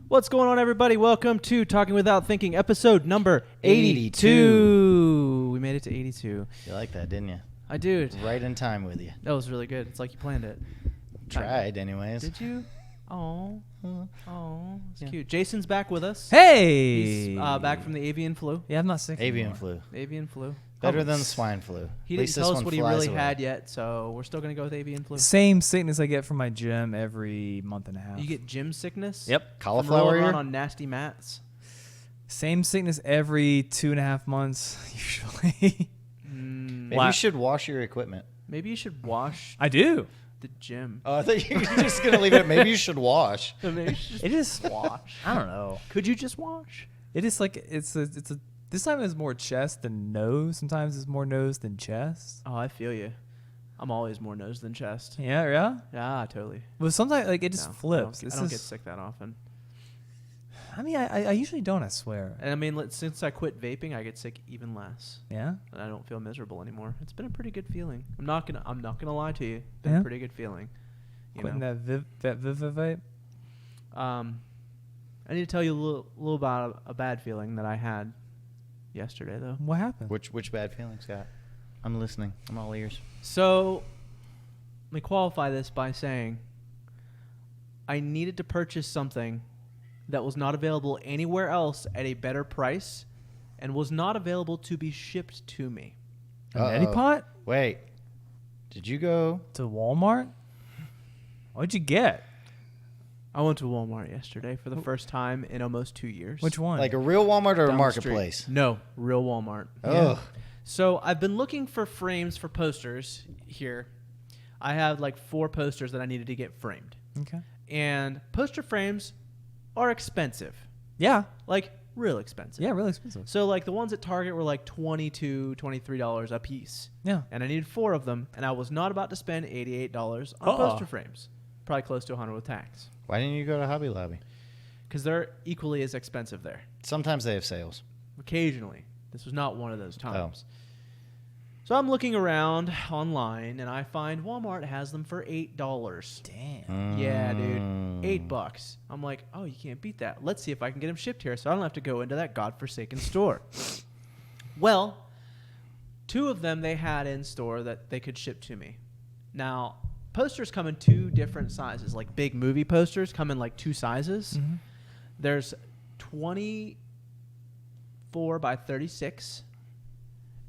What's going on, everybody? Welcome to Talking Without Thinking, episode number 82. We made it to 82. You like that, didn't you? I did. Right in time with you. That was really good. It's like you planned it. Tried, anyways. Did you? Oh, it's cute. Jason's back with us. Hey! He's back from the avian flu. Yeah, I'm not sick Avian anymore. flu. Avian flu. Better than the swine flu. He At least didn't tell this us one what he flies really away. had yet, so we're still going to go with avian flu. Same sickness I get from my gym every month and a half. You get gym sickness? Yep. Cauliflower Rolling ear? around on nasty mats? Same sickness every 2.5 months, usually. Maybe you should wash your equipment. Maybe you should wash I do. the gym. Oh, I thought you were just going to leave it. Maybe you should wash. Maybe you should It is. wash. I don't know. Could you just wash? It is like, it's a, this time it's more chest than nose. Sometimes it's more nose than chest. Oh, I feel you. I'm always more nose than chest. Yeah. Yeah, totally. But sometimes, like, it just No, flips. I don't get sick that often. I mean, I usually don't, I swear. And I mean, since I quit vaping, I get sick even less. Yeah? And I don't feel miserable anymore. It's been a pretty good feeling. I'm not gonna lie to you. It's been Yeah? a pretty good feeling. You Quitting know? that Viv vape? I need to tell you a little about a bad feeling that I had yesterday, though. What happened? Which bad feelings, Scott? I'm listening. I'm all ears. So, let me qualify this by saying I needed to purchase something that was not available anywhere else at a better price and was not available to be shipped to me. A neti pot? Wait. Did you go? To Walmart? What'd you get? I went to Walmart yesterday for the first time in almost 2 years. Which one? Like a real Walmart or a Down the marketplace? street. No, real Walmart. Oh. So I've been looking for frames for posters here. I have like 4 posters that I needed to get framed. Okay. And poster frames are expensive. Yeah. Like real expensive. Yeah, really expensive. So like the ones at Target were like $22, $23 a piece. Yeah. And I needed 4 of them, and I was not about to spend $88 on poster frames. Probably close to $100 with tax. Why didn't you go to Hobby Lobby? Because they're equally as expensive there. Sometimes they have sales. Occasionally. This was not one of those times. So I'm looking around online, and I find Walmart has them for $8. Damn. Yeah, dude. $8. I'm like, oh, you can't beat that. Let's see if I can get them shipped here so I don't have to go into that godforsaken store. Well, 2 of them they had in store that they could ship to me. Now, posters come in 2 different sizes. Like big movie posters come in like 2 sizes. Mm-hmm. There's 24 by 36.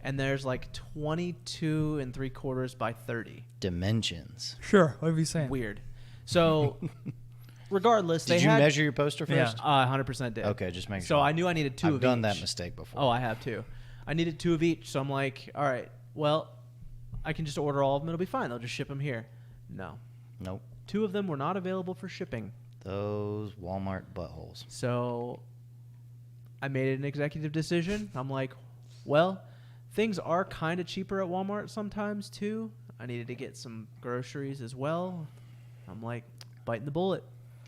And there's like 22 3/4 by 30. Dimensions. Sure. Whatever you're saying. Weird. So, regardless, Did you measure your poster first? Yeah, I 100% did. Okay, just make sure. So I knew I needed 2 of each. I've done that mistake before. Oh, I have too. I needed 2 of each. So I'm like, all right, well, I can just order all of them. It'll be fine. They'll just ship them here. No. Nope. 2 of them were not available for shipping. Those Walmart buttholes. So I made an executive decision. I'm like, well, things are kind of cheaper at Walmart sometimes too. I needed to get some groceries as well. I'm like, biting the bullet.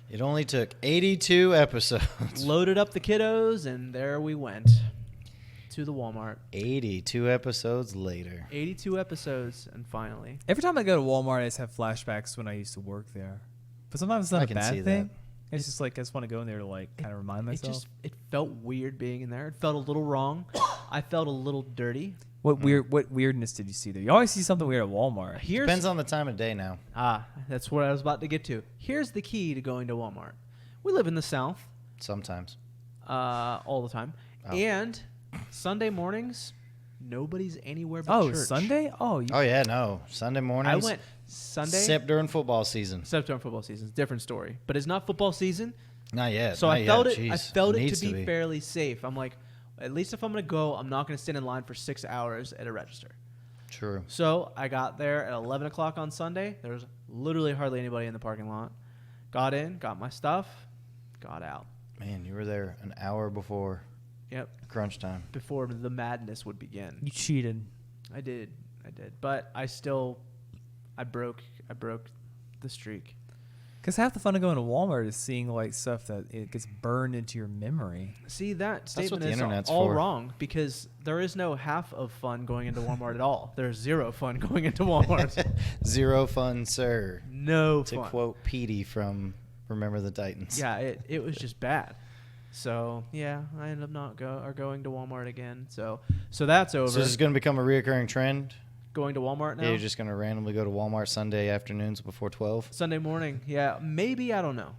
It only took 82 episodes. Loaded up the kiddos, and there we went to the Walmart. 82 episodes later. 82 episodes, and finally. Every time I go to Walmart, I just have flashbacks when I used to work there. But sometimes it's not I a can bad see thing. that. It's just like I just want to go in there to like kind of remind myself. It felt weird being in there. It felt a little wrong. I felt a little dirty. What weirdness did you see there? You always see something weird at Walmart. Depends on the time of day now. That's what I was about to get to. Here's the key to going to Walmart. We live in the South. Sometimes. All the time. Oh. And Sunday mornings, nobody's anywhere but church. Sunday? Oh, Yeah, no. Sunday mornings. I went Sunday. Except during football season. Except during football season. Different story. But it's not football season. Not yet. So not I felt yet. it. Jeez. I felt it Needs to be fairly safe. I'm like, at least if I'm gonna go, I'm not gonna stand in line for 6 hours at a register. True. So I got there at 11 o'clock on Sunday. There was literally hardly anybody in the parking lot. Got in, got my stuff, got out. Man, you were there an hour before Yep. crunch time. Before the madness would begin. you cheated. I did. But I broke the streak. Because half the fun of going to Walmart is seeing like stuff that it gets burned into your memory. See, that That's what statement the is internet's all for. wrong because there is no half of fun going into Walmart at all. There's 0 fun going into Walmart. Zero fun, sir. No To fun. quote Petey from Remember the Titans. Yeah, it was just bad. So yeah, I ended up going to Walmart again. So that's over. So this is going to become a reoccurring trend. Going to Walmart now. Yeah, you're just going to randomly go to Walmart Sunday afternoons before 12. Sunday morning. Yeah, maybe. I don't know.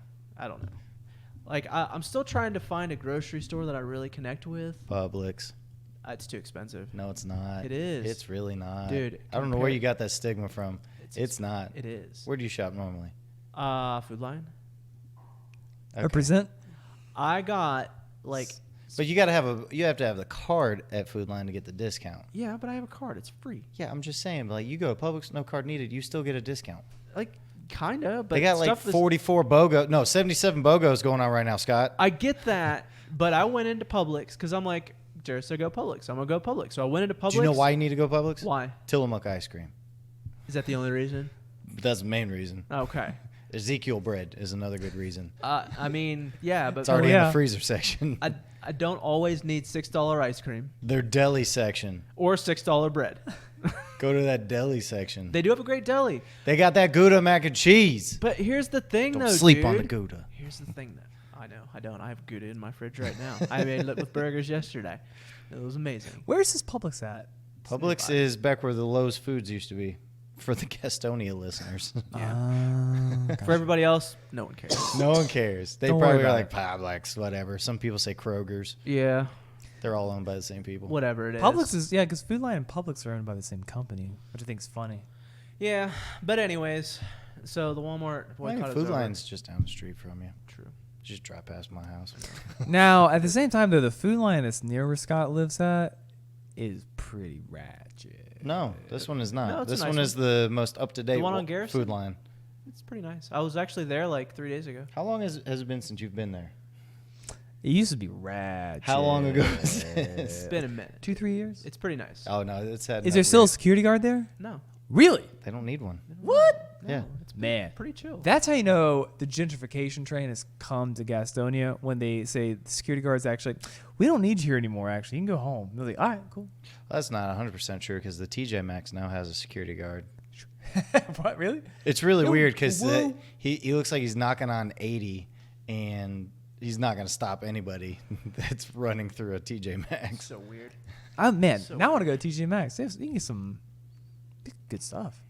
Like I'm still trying to find a grocery store that I really connect with. Publix. It's too expensive. No, it's not. It is. It's really not. Dude, I don't know where you got that stigma from. It's not. It is. Where do you shop normally? Food Line. Okay. Represent. I got like. But you have to have the card at Food Line to get the discount. Yeah, but I have a card. It's free. Yeah, I'm just saying. Like you go to Publix, no card needed. You still get a discount. Like kinda, but They got like stuff is- 44 BOGO. No, 77 BOGOs going on right now, Scott. I get that, but I went into Publix because I'm like, Jared said go Publix. I'm gonna go Publix. So I went into Publix. Do you know why you need to go Publix? Why? Tillamook ice cream. Is that the only reason? That's the main reason. Okay. Ezekiel bread is another good reason. I mean, yeah, but It's already in yeah. the freezer section. I don't always need $6 ice cream Their deli section. or $6 bread. Go to that deli section. They do have a great deli, They got that Gouda mac and cheese. but here's the thing, Don't though, sleep on the dude. Gouda. Here's the thing that I know I don't. I have Gouda in my fridge right now. I made it with burgers yesterday. It was amazing. Where's this Publix at? Publix is back where the Lowe's Foods used to be. For the Gastonia listeners. For everybody else, no one cares. No one cares. They Don't worry probably are about like Publix, whatever. Some people say Kroger's. Yeah, They're all owned by the same people. whatever it is. Publix is because Food Line and Publix are owned by the same company, which I think is funny. Yeah, but anyways, so the Walmart I mean, boycott is Food over. Line's just down the street from you. True. Just drive past my house. Now, at the same time, though, the Food Line that's near where Scott lives at is pretty ratchet. No, this one is not. No, it's a this nice one is the most up-to-date The one on Garrison? Food Line. It's pretty nice. I was actually there like 3 days ago. How long has it been since you've been there? It used to be ratchet. How long ago was this? It's been a minute. 2-3 years? It's pretty nice. Oh, no, it's had. Is there still a security guard there? No. Really? They don't need one. What? No, Yeah. it's Man. pretty chill. That's how you know the gentrification train has come to Gastonia when they say the security guards actually, we don't need you here anymore, actually. You can go home. They're like, all right, cool. That's not 100% true because the TJ Maxx now has a security guard. What, really? It's really No, weird because whoa. he looks like he's knocking on 80 and he's not going to stop anybody that's running through a TJ Maxx. so weird. Man, So now I want to go to TJ Maxx. You can get some good stuff.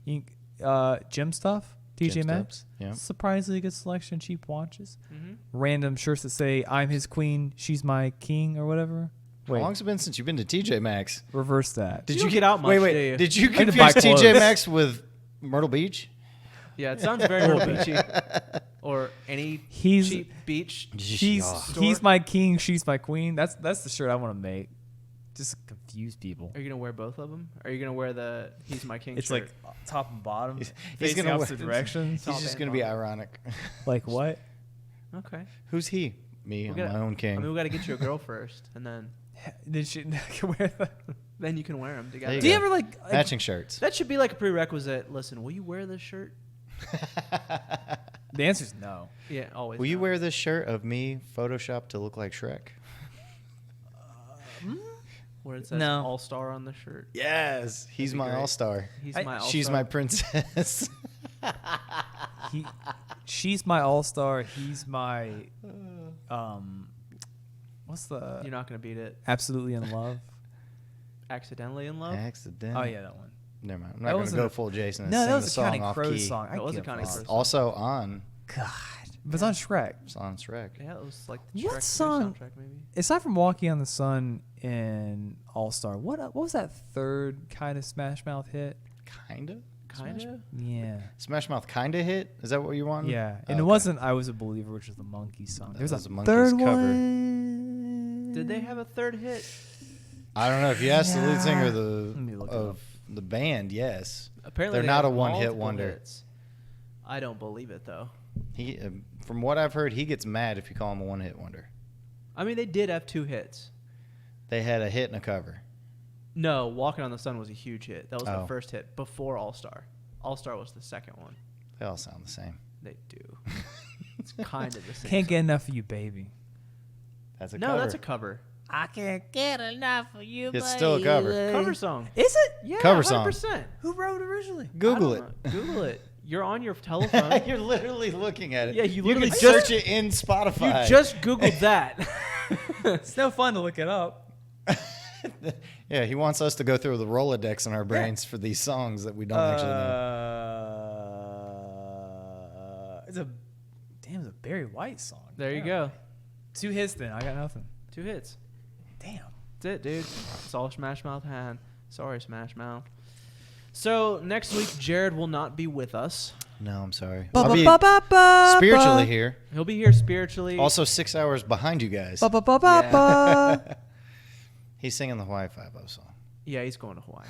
You can, gym stuff, TJ Gym Maxx. stuff, yeah. Surprisingly good selection, cheap watches. Mm-hmm. Random shirts that say, I'm his queen, she's my king, or whatever. How long's it been since you've been to TJ Maxx? Reverse that. You don't get out much, Wait, do you? did you had to buy confuse TJ clothes. Maxx with Myrtle Beach? Yeah, it sounds very Myrtle Beachy. Or any He's- cheap beach. He's Store? my king, she's my queen. That's the shirt I want to make. Just to confuse people. Are you gonna wear both of them? Are you gonna wear the "He's my king"? It's shirt? like top and bottom, He's facing gonna opposite wear- directions. Top He's just and going to be bottom. ironic. Like what? Okay. Who's he? Me, I'm We gotta- my own king. I mean, we got to get you a girl first, and then Then she can wear that. you can wear them together. There Do you go. ever like Matching shirts. That should be like a prerequisite. Listen, will you wear this shirt? The answer's no. Yeah, always. Will you no. wear this shirt of me photoshopped to look like Shrek? Where it says No. All Star on the shirt? Yes, he's be my great. all-star. He's I- my. She's All-Star. my princess. She's my all-star. He's my what's the You're not gonna beat it. absolutely in love? Accidentally in love. Accident. Oh yeah, that one. Never mind. I'm That not going to wasn't go a- full Jason and No, sing that the was a song Counting off Crows key. song. I That was a give Counting up. Crows. Also on. God, but it's on Shrek. It's on Shrek. Yeah, it was like the What Shrek 2 song- soundtrack maybe. Aside from Walking on the Sun and All Star, what was that third kind of Smash Mouth hit? Kinda. Kinda. Yeah. Smash Mouth kinda hit. Is that what you want? Yeah, and Oh, it okay. wasn't "I Was a Believer," which was the Monkeys song. There's was a a Monkees third cover. one. Did they have a third hit? I don't know if you ask the lead singer Yeah. Let me look it of the band. Yes, Apparently, they're they not have a one-hit multiple wonder. hits. I don't believe it though. He, from what I've heard, he gets mad if you call him a one-hit wonder. I mean, they did have 2 hits. They had a hit and a cover. No, Walking on the Sun was a huge hit. That was Oh. the first hit before All Star. All Star was the second one. They all sound the same. They do. It's kind of the same. Can't get enough of you, baby. That's a No, cover. that's a cover. I can't get enough of you, It's still a cover. Cover song. Is it? Yeah, Cover song. 100%. Who wrote it originally? Google I it. don't know. Google it. You're on your telephone. You're literally looking at it. Yeah, you literally can just- search it in Spotify. You just Googled that. It's no fun to look it up. Yeah, he wants us to go through the Rolodex in our brains for these songs that we don't actually know. It's a Barry White song. There you Damn. go. 2 hits then. I got nothing. 2 hits. Damn. That's it, dude. That's all Smash Mouth had. Sorry, Smash Mouth. So next week, Jared will not be with us. No, I'm sorry. I'll be spiritually here. He'll be here spiritually. Also 6 hours behind you guys. Yeah. He's singing the Hawaii Five-O song. Yeah, he's going to Hawaii.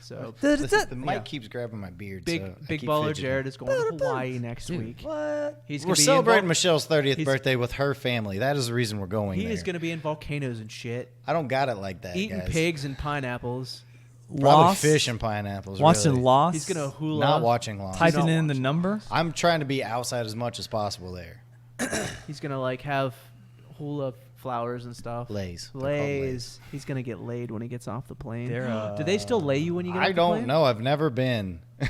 So The mic keeps grabbing my beard. big so I big keep baller fidgeting. Jared is going to Hawaii next week. What? He's We're gonna be celebrating in Michelle's 30th he's- birthday with her family. That is the reason we're going He there. is going to be in volcanoes and shit, I don't got it like that, eating guys. pigs and pineapples. Probably Lost. fish and pineapples. Watching really. Lost. He's going to hula. Not watching Lost. Typing not in the watching number. I'm trying to be outside as much as possible there. He's going to like have hula flowers and stuff. Lays. They're called Lays. He's going to get laid when he gets off the plane. They're, Do they still lay you when you get off I the plane? don't know. I've never been. I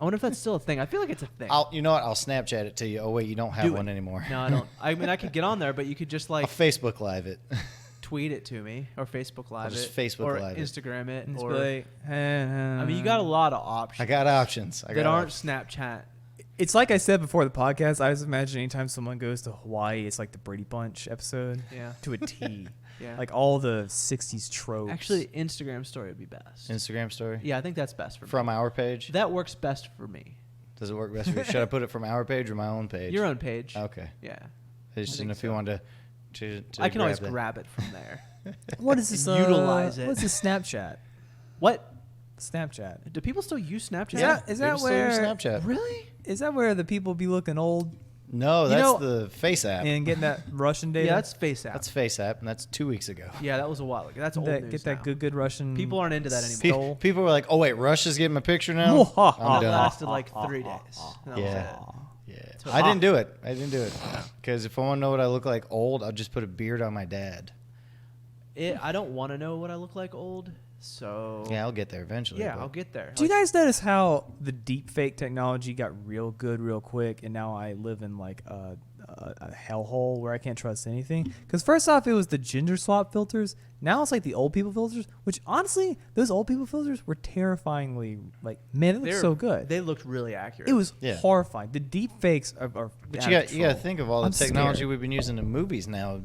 wonder if that's still a thing. I feel like it's a thing. You know what? I'll Snapchat it to you. Oh wait, you don't have Do it. one anymore. No, I don't. I mean, I could get on there, but you could just I'll like Facebook Live it. tweet it to me or Facebook Live just it Facebook or Live it. Instagram it. And just Or, be like, I mean, you got a lot of options I got options. that aren't Snapchat. It's like I said before the podcast. I just imagine anytime someone goes to Hawaii, it's like the Brady Bunch episode Yeah. to a T. Yeah. Like all the 60s tropes. Actually, Instagram story would be best. Instagram story Yeah, I think that's best for me. from our page. That works best for me. Does it work best for you? Should I put it from our page or my own page? Your own page. Okay. Yeah. Just think if you so. wanted to I can always that. grab it from there. what is this? Utilize it. What's this Snapchat? What? Snapchat. Do people still use Snapchat? Yeah. Is that People still use where? Snapchat? Really? Is that where the people be looking old No, You that's know- the Face app. and getting that Russian data? Yeah, that's Face app. That's Face app, and that's 2 weeks ago. Yeah, that was a while ago. That's old that, news get that now. good Russian. People aren't into that anymore. People were like, "Oh wait, Russia's getting my picture now." That I'm done. lasted like 3 days. That was Yeah. it. Yeah, I didn't do it. Because if I want to know what I look like old, I'll just put a beard on my dad. I don't want to know what I look like old, so Yeah, I'll get there eventually. yeah, but- I'll get there. Do you guys notice how the deep fake technology got real good real quick, and now I live in like a hellhole where I can't trust anything? Because first off, it was the gender swap filters. Now it's like the old people filters, which honestly, those old people filters were terrifyingly like, man, it looks so good. They looked really accurate. It was Yeah. horrifying. The deep fakes are But out you of got to control. think of all the I'm technology scared. we've been using in movies now,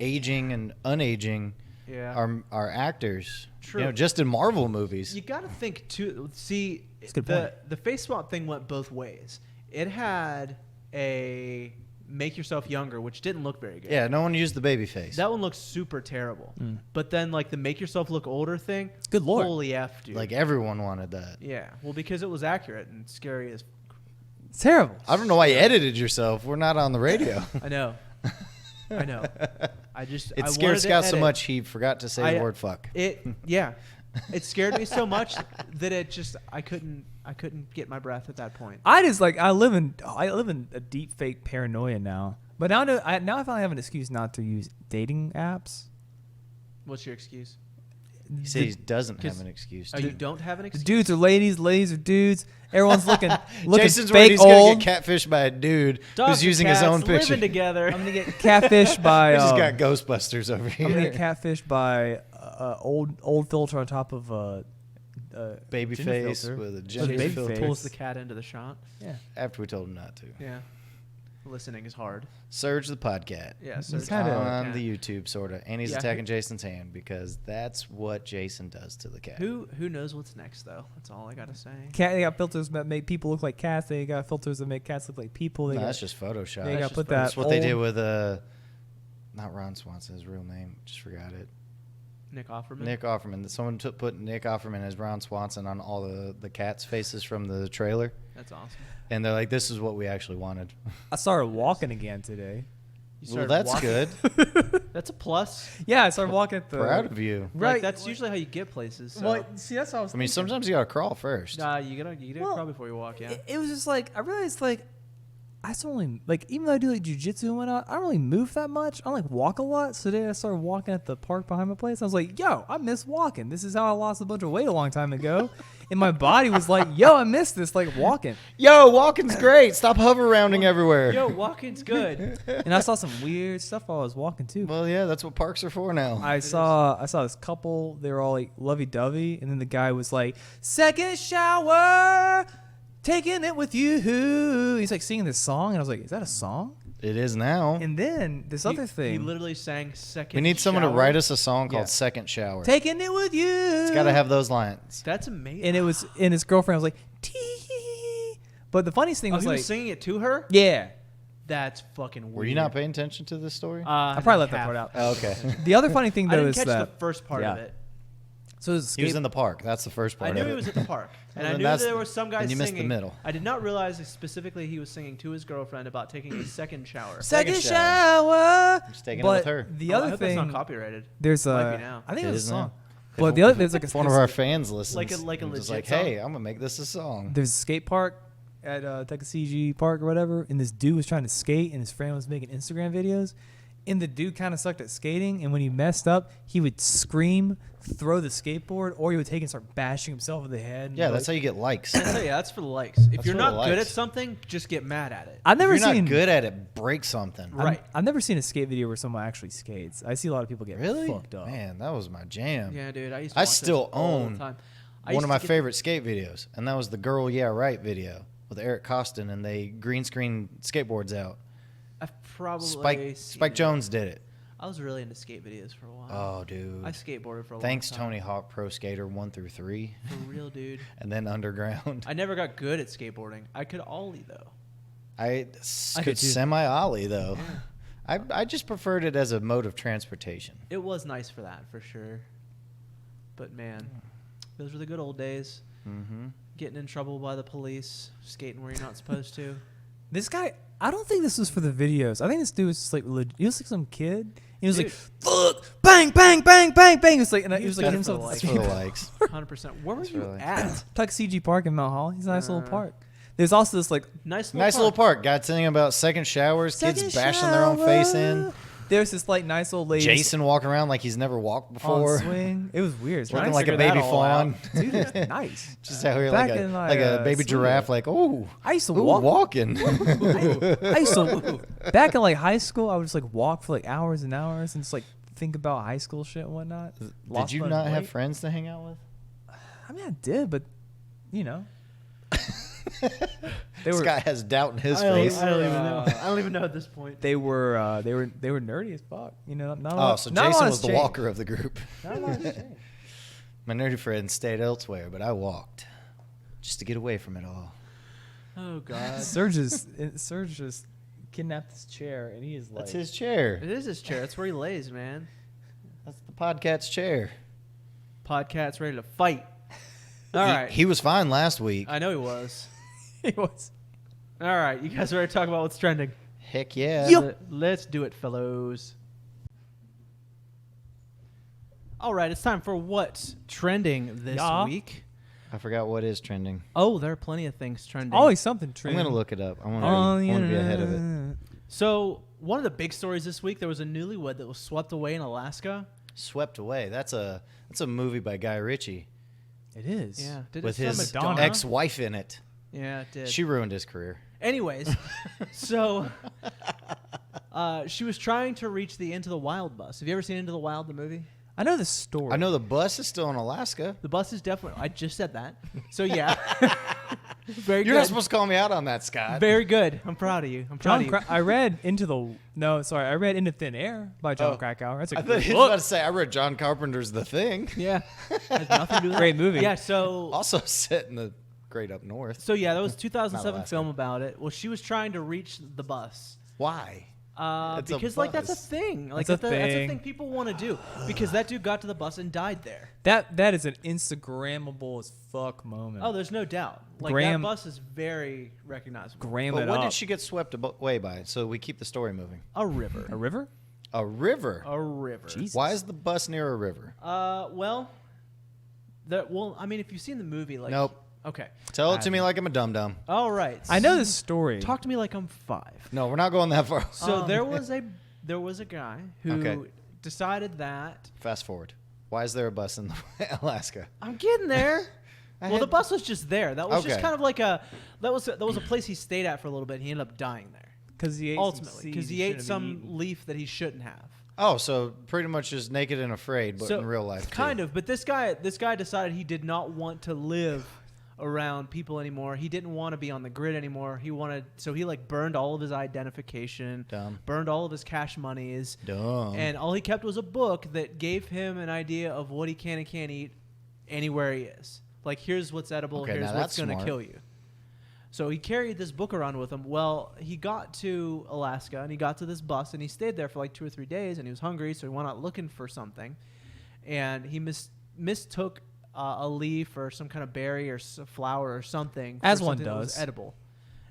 aging and unaging yeah. our actors. True. You know, just in Marvel movies. You got to think too. See, That's a good point. the face swap thing went both ways. It had a make yourself younger, which didn't look very good. Yeah, no one used the baby face. That one looks super terrible. But then like the make yourself look older thing, Good lord. holy F, dude. Like everyone wanted that. yeah, well because it was accurate and scary as It's terrible. I don't know why you edited yourself. We're not on the radio. I know. I know. I just It I scared wanted to Scott so edit. much he forgot to say the word fuck. Yeah. It scared me so much that it just I couldn't get my breath at that point. I just like I live in a deep fake paranoia now. But now I finally have an excuse not to use dating apps. What's your excuse? He said he doesn't 'cause- have an excuse. Oh, you don't have an The excuse? dudes are ladies are dudes. Everyone's looking Jason's worried fake he's going old. to get catfished by a dude Dogs who's and using his cats own picture. living together. I'm gonna get catfished by. We just got Ghostbusters over I'm gonna here. get catfished by old filter on top of Baby gender face filter. with a Baby gender face. filter. Pulls the cat into the shot. Yeah. After we told him not to. Yeah. Listening is hard. Surge the podcat. Yeah, so He's it's kinda- hard. On the YouTube, sort of. And he's Yeah. attacking Jason's hand because that's what Jason does to the cat. Who knows what's next though? That's all I gotta say. They got filters that make people look like cats. They got filters that make cats look like people. They No, got, that's just Photoshop. they That's got just put fun. that. That's what they did old- with, not Ron Swanson, his real name. Just forgot it. Nick Offerman. Nick Offerman. Someone put Nick Offerman as Ron Swanson on all the cats' faces from the trailer. That's awesome. And they're like, this is what we actually wanted. I started walking again today. You Well, started that's walking- good. That's a plus. Yeah, I started walking at the. Proud of you. Like, Right. that's usually how you get places. So. Well, see, that's what I was. I mean, sometimes you got to crawl first. Nah, you gotta Well, crawl before you walk. Yeah. It was just like I realized like I still only like, even though I do like jujitsu and whatnot, I don't really move that much. I don't like walk a lot. So today I started walking at the park behind my place. I was like, yo, I miss walking. This is how I lost a bunch of weight a long time ago. And my body was like, yo, I miss this, like walking. Yo, walking's great. Stop hover-rounding everywhere. Yo, walking's good. And I saw some weird stuff while I was walking too. Well, yeah, that's what parks are for now. I saw this couple. They were all like lovey-dovey, and then the guy was like, "Second shower, taking it with you." He's like singing this song, and I was like, "Is that a song?" It is now. And then this other He thing, literally sang second. We need someone to shower. write us a song called Yeah. Second Shower. "Taking it with you." It's got to have those lines. That's amazing. And it was, and his girlfriend was like, "Tee." But the funniest thing Oh, was he like, was singing it to her. yeah. That's fucking weird. Were you not paying attention to this story? I probably left that part out. Oh, okay. The other funny thing I though didn't is catch that the first part of yeah. it. So it was He was in the park. That's the first part I knew of it. he was at the park, and I Then knew that's- there was some guy then you singing. missed the middle. I did not realize specifically he was singing to his girlfriend about taking a second shower. second Second shower. Just taking it But with her. the Oh, I other hope thing, that's not copyrighted. there's Might be a, now. I think It it was a is now. song. But the other, there's like If one of our fans listens, like a and legit just like, song. hey, I'm gonna make this a song. there's a skate park at Tuckasegee Park or whatever, and this dude was trying to skate, and his friend was making Instagram videos, and the dude kind of sucked at skating, and when he messed up, he would scream, throw the skateboard, or he would take and start bashing himself in the head. Yeah, that's how you get likes. So yeah, that's for the likes. If That's you're for the not good at likes. something, just get mad at it. I've never if you're seen not good at it, break something. Right. I've never seen a skate video where someone actually skates. I see a lot of people get Really? fucked up. Man, that was my jam. Yeah, dude. I used to I watch still those all the own time. I One used of to my get- favorite skate videos, and that was the Girl Yeah Right video with Eric Costin, and they green screen skateboards out. I've probably Spike seen Jones did it. I was really into skate videos for a while. Oh, dude. I skateboarded for a Thanks, long time. Tony Hawk Pro Skater 1 through 3, For real, dude. and then Underground. I never got good at skateboarding. I could ollie though. I I could could too. semi-ollie, though. I just preferred it as a mode of transportation. It was nice for that, for sure. But man, those were the good old days. Mm-hmm. Getting in trouble by the police, skating where you're not supposed to. This guy, I don't think this was for the videos. I think this dude was just like, he was like some kid. He was Dude. like, fuck, bang, bang, bang, bang, bang. He was like, and he was like That's himself. for the That's likes. for the likes. 100%. Where were That's you really- at? Tuckasegee Park in Mount Holly. He's a nice little Uh, park. There's also this like Nice little Nice park. little park. Guy telling about second showers, kids second bashing their own face in. shower. There's this like nice old lady Jason walking around like he's never walked on before. swing. It was weird. It's Looking nice. like a figure that baby all fawn. Dude, it's nice. Just out here Back like in my, a baby school giraffe, days. like, oh, I used to ooh, walk. walking. I used to back in like high school. I would just like walk for like hours and hours and just like think about high school shit and whatnot. Did Lost you my not have weight. friends to hang out with? I mean, I did, but you know, they This were guy has doubt in his I don't, face. I don't even know. I don't even know at this point. they were nerdy as fuck. You know, not a Oh, lot, so not a lot Jason has was the changed. walker of the group. Not a lot has changed. My nerdy friend stayed elsewhere, but I walked just to get away from it all. Oh God. Serge just kidnapped this chair, and he is like, That's his chair. It is his chair. That's where he lays, man. That's the podcast's chair. Podcast's ready to fight. All right. He was fine last week. I know he was. he was. All right. You guys ready to talk about what's trending? Heck yeah. Let's do it, fellows. All right. It's time for what's trending this Yeah. week. I forgot what is trending. Oh, there are plenty of things trending. Always something I'm true. going to look it up. I want Oh, to be ahead of it. So one of the big stories this week, there was a newlywed that was swept away in Alaska. Swept Away. That's a movie by Guy Ritchie It is. Yeah. Did with it star his Madonna? ex-wife in it. Yeah, it did. She ruined his career. Anyways, so she was trying to reach the Into the Wild bus. Have you ever seen Into the Wild, the movie? I know the story. I know the bus is still in Alaska. The bus is definitely. I just said that. So yeah, very You're good. not supposed to call me out on that, Scott. Very good. I'm proud of you. I'm proud John. of you. I read I read Into Thin Air by John Krakauer. That's a I thought great he was about book. to say I read John Carpenter's The Thing. Yeah, has nothing to do with Great that. movie. Yeah. So Also set in the great up north. so yeah, that was 2007 Alaska. film about it. Well, she was trying to reach the bus. Why? It's a Because like that's a bus. thing. Like That's a that's a thing. thing people want to do. Because that dude got to the bus and died there. That is an Instagrammable as fuck moment. Oh, there's no doubt. Like Graham- that bus is very recognizable. Gram But it what up. did she get swept away by? So we keep the story moving. A river. A river? A river. A river. Jesus. Why is the bus near a river? Well, I mean, if you've seen the movie, like, Nope. Okay. Tell it to me like I'm a dum-dum. All right. I know this story. Talk to me like I'm 5. No, we're not going that far. So there was a guy who Okay. decided that Fast forward. Why is there a bus in Alaska? I'm getting there. Well, the bus was just there. That was just Okay. kind of like that was a place he stayed at for a little bit. And he ended up dying there Because he ate ultimately because he ate shouldn't have some eaten. leaf that he shouldn't have. Oh, so pretty much just naked and afraid, but in real life. Kind of. But this guy decided he did not want to live around people anymore. He didn't want to be on the grid anymore. He like burned all of his identification, Dumb. burned all of his cash monies, Dumb. and all he kept was a book that gave him an idea of what he can and can't eat anywhere he is. Like, here's what's edible, Okay, here's now what's that's going to smart. kill you. So he carried this book around with him. Well, he got to Alaska, and he got to this bus, and he stayed there for like 2 or 3 days, and he was hungry, so he went out looking for something. And he mistook a leaf or some kind of berry or flower or something As for one something that was does. edible.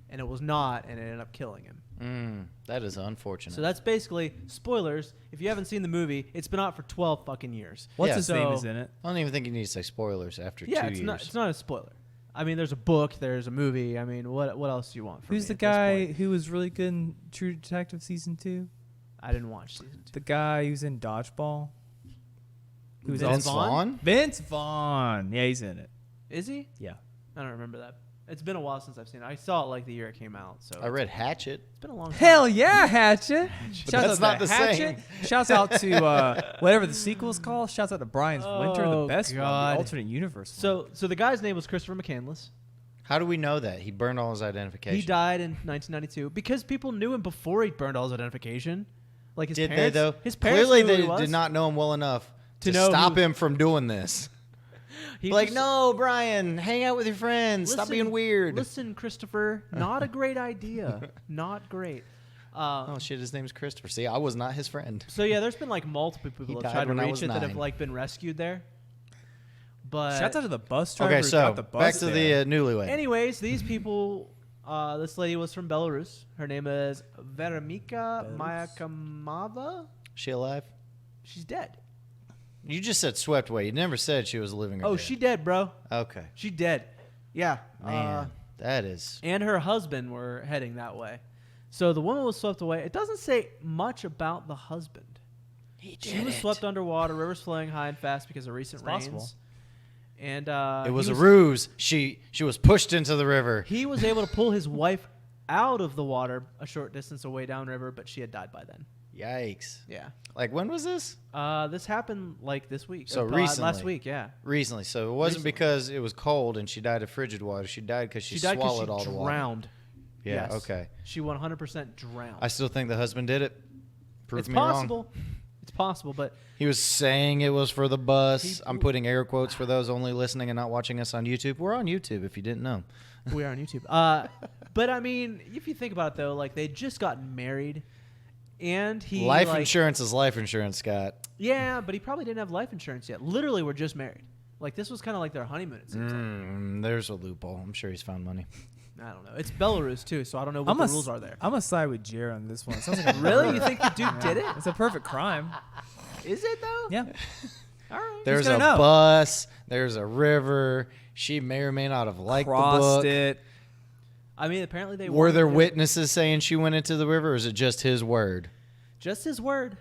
And it was not, and it ended up killing him. That is unfortunate. So that's basically, spoilers, if you haven't seen the movie, it's been out for 12 fucking years. What's Yeah. his So- name is in it? I don't even think you need to say spoilers after 2 Yeah, years. it's not a spoiler. I mean, there's a book, there's a movie. I mean, what else do you want from Who's me the at this guy point? who was really good in True Detective season 2? I didn't watch season 2. The guy who's in Dodgeball. Who's Vince Vaughn? Vince Vaughn. Yeah, he's in it. Is he? Yeah. I don't remember that. It's been a while since I've seen it. I saw it like the year it came out, so I read Hatchet. it's been a long time. Hell yeah, Hatchet! Shouts that's out not to the Hatchet. same. Shouts out to whatever the sequel's called. Shouts out to Brian's Winter, the Oh, best one, God. the alternate universe one. So the guy's name was Christopher McCandless. How do we know that? He burned all his identification. He died in 1992 because people knew him before he burned all his identification. Like his Did parents, they, though? His parents Clearly, knew who they he was. did not know him well enough To to know stop who- him from doing this. He Like, just- no, Brian, hang out with your friends. Stop Listen- being weird. Listen, Christopher, not a great idea. Not great. Oh, shit, his name's Christopher. See, I was not his friend. So yeah, there's been like multiple people He that died tried to when I reach was it that have 9. like been rescued there. But Shouts out to the bus driver. Okay, who so got the bus back to there. the newlywed. anyways, these people, this lady was from Belarus. Her name is Veronika Mayakamava. She alive? She's dead. You just said swept away. You never said she was living or Oh, dead. she dead, bro. Okay. She dead. Yeah. Man, that is... And her husband were heading that way. So the woman was swept away. It doesn't say much about the husband. She was swept underwater, rivers flowing high and fast because of recent It's possible. rains. And It was a ruse. She was pushed into the river. he was able to pull his wife out of the water a short distance away downriver, but she had died by then. Yikes. Yeah. Like, when was this? This happened like this week. So last recently. week, yeah. Recently. So it wasn't Recently. because it was cold and she died of frigid water. She died because she died 'cause swallowed all she the water. drowned. Yeah, Yes. okay. She 100% drowned. I still think the husband did it. Prove It's me possible. wrong. It's possible, but He was saying it was for the bus. He- I'm putting air quotes for those only listening and not watching us on YouTube. We're on YouTube if you didn't know. we are on YouTube. But I mean, if you think about it though, like they just got married, and he Life like, insurance is life insurance, Scott. Yeah, but he probably didn't have life insurance yet. Literally, we're just married. Like this was kind of like their honeymoon. It seems There's a loophole. I'm sure he's found money. like. I don't know. It's Belarus too, so I don't know what the rules are there. I'm gonna side with Jer on this one. It sounds like a Really? You murder. think the dude did it? It's a perfect crime. Is it though? Yeah. All right. There's gonna a know? bus. There's a river. She may or may not have liked the Crossed book. it. I mean, apparently they Were wanted there to do it. witnesses saying she went into the river, or is it just his word? Just his word.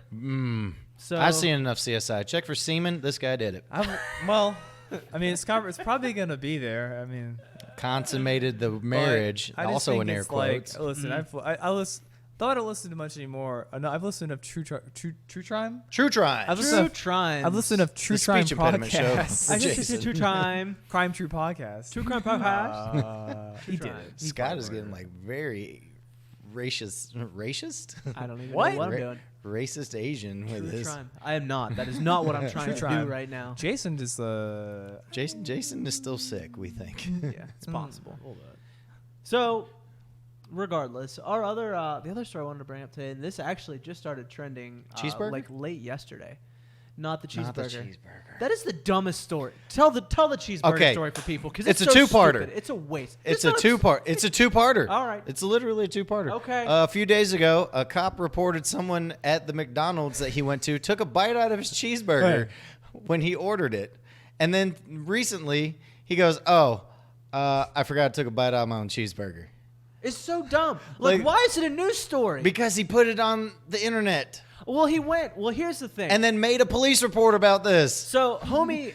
So I've seen enough CSI. Check for semen. This guy did it. Well, I mean, it's probably gonna be there. I mean, Consummated the marriage. I just Also think in air it's like, quotes. listen, thought I don't listen to much anymore. No, I've listened to True Crime. True crime. I've True listened. Crime. I've listened to True The Crime speech impediment show. podcast. I listened to Jason. True Crime. Crime True podcast. True Crime podcast. He did Crime. it. Scott is getting like very racist. I don't even What? know what I'm doing. Racist Asian with True his. crime. I am not. That is not what I'm trying True to crime. do right now. Jason is the. Jason is still sick, we think. Yeah, it's possible. So, regardless, the other story I wanted to bring up today, and this actually just started trending Cheeseburger? like late yesterday. Not the cheeseburger. Not the cheeseburger. That is the dumbest story. Tell the cheeseburger Okay. story for people because It's it's a so two-parter. stupid. It's a waste. It's a two-part. It's a two-parter. All right. It's literally a two-parter. Okay. A few days ago, a cop reported someone at the McDonald's that he went to took a bite out of his cheeseburger when he ordered it, and then recently he goes, "Oh, I forgot I took a bite out of my own cheeseburger. It's so dumb. Like, why is it a news story? Because he put it on the internet. Well, here's the thing. And then made a police report about this. So, homie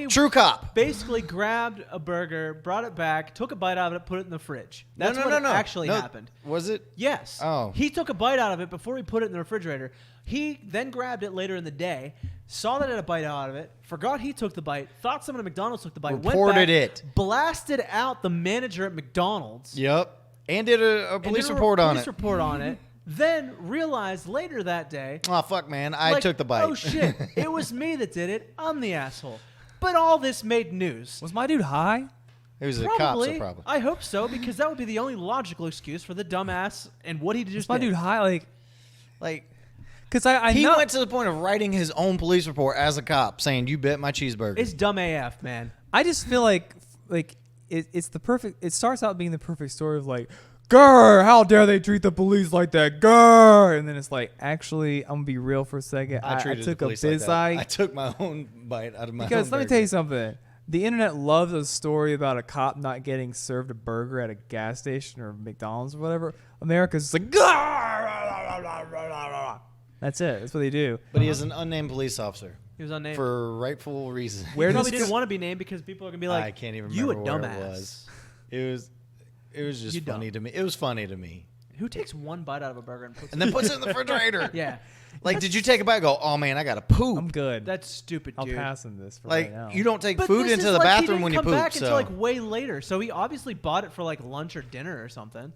True cop. basically grabbed a burger, brought it back, took a bite out of it, put it in the fridge. That's what actually happened. Was it? Yes. Oh. He took a bite out of it before he put it in the refrigerator. He then grabbed it later in the day, saw that it had a bite out of it, forgot he took the bite, thought someone at McDonald's took the bite, Reported went back, it. blasted out the manager at McDonald's. Yep. And did a police report on it. Then realized later that day. Oh, fuck, man. I took the bite. Oh, shit. It was me that did it. I'm the asshole. But all this made news. Was my dude high? It was a cop, so probably. I hope so, because that would be the only logical excuse for the dumbass and what he just Was my did. dude high? Like, because I he know went to the point of writing his own police report as a cop, saying, "You bit my cheeseburger." It's dumb AF, man. I just feel like it's the perfect. It starts out being the perfect story of like, grr, how dare they treat the police like that, grr, and then it's like, actually, I'm gonna be real for a second. I took a biz I took my own bite out of my because own let me burger. tell you something. The internet loves a story about a cop not getting served a burger at a gas station or McDonald's or whatever. America's just like, grr. That's it. That's what they do. But he is an unnamed police officer. He was unnamed. For rightful reason. Where He does probably didn't want to be named because people are going to be like, I can't even you a remember where dumbass. it was. It was just You funny dumb. to me. It was funny to me. Who takes one bite out of a burger and puts And then puts it in the refrigerator. Yeah. Like, did you take a bite and go, oh, man, I got to poop? I'm good. That's stupid, I'll dude. pass on this for Like, right now. you don't take But food this into is the like he bathroom didn't when you come poop. back So. until like way later. So he obviously bought it for like lunch or dinner or something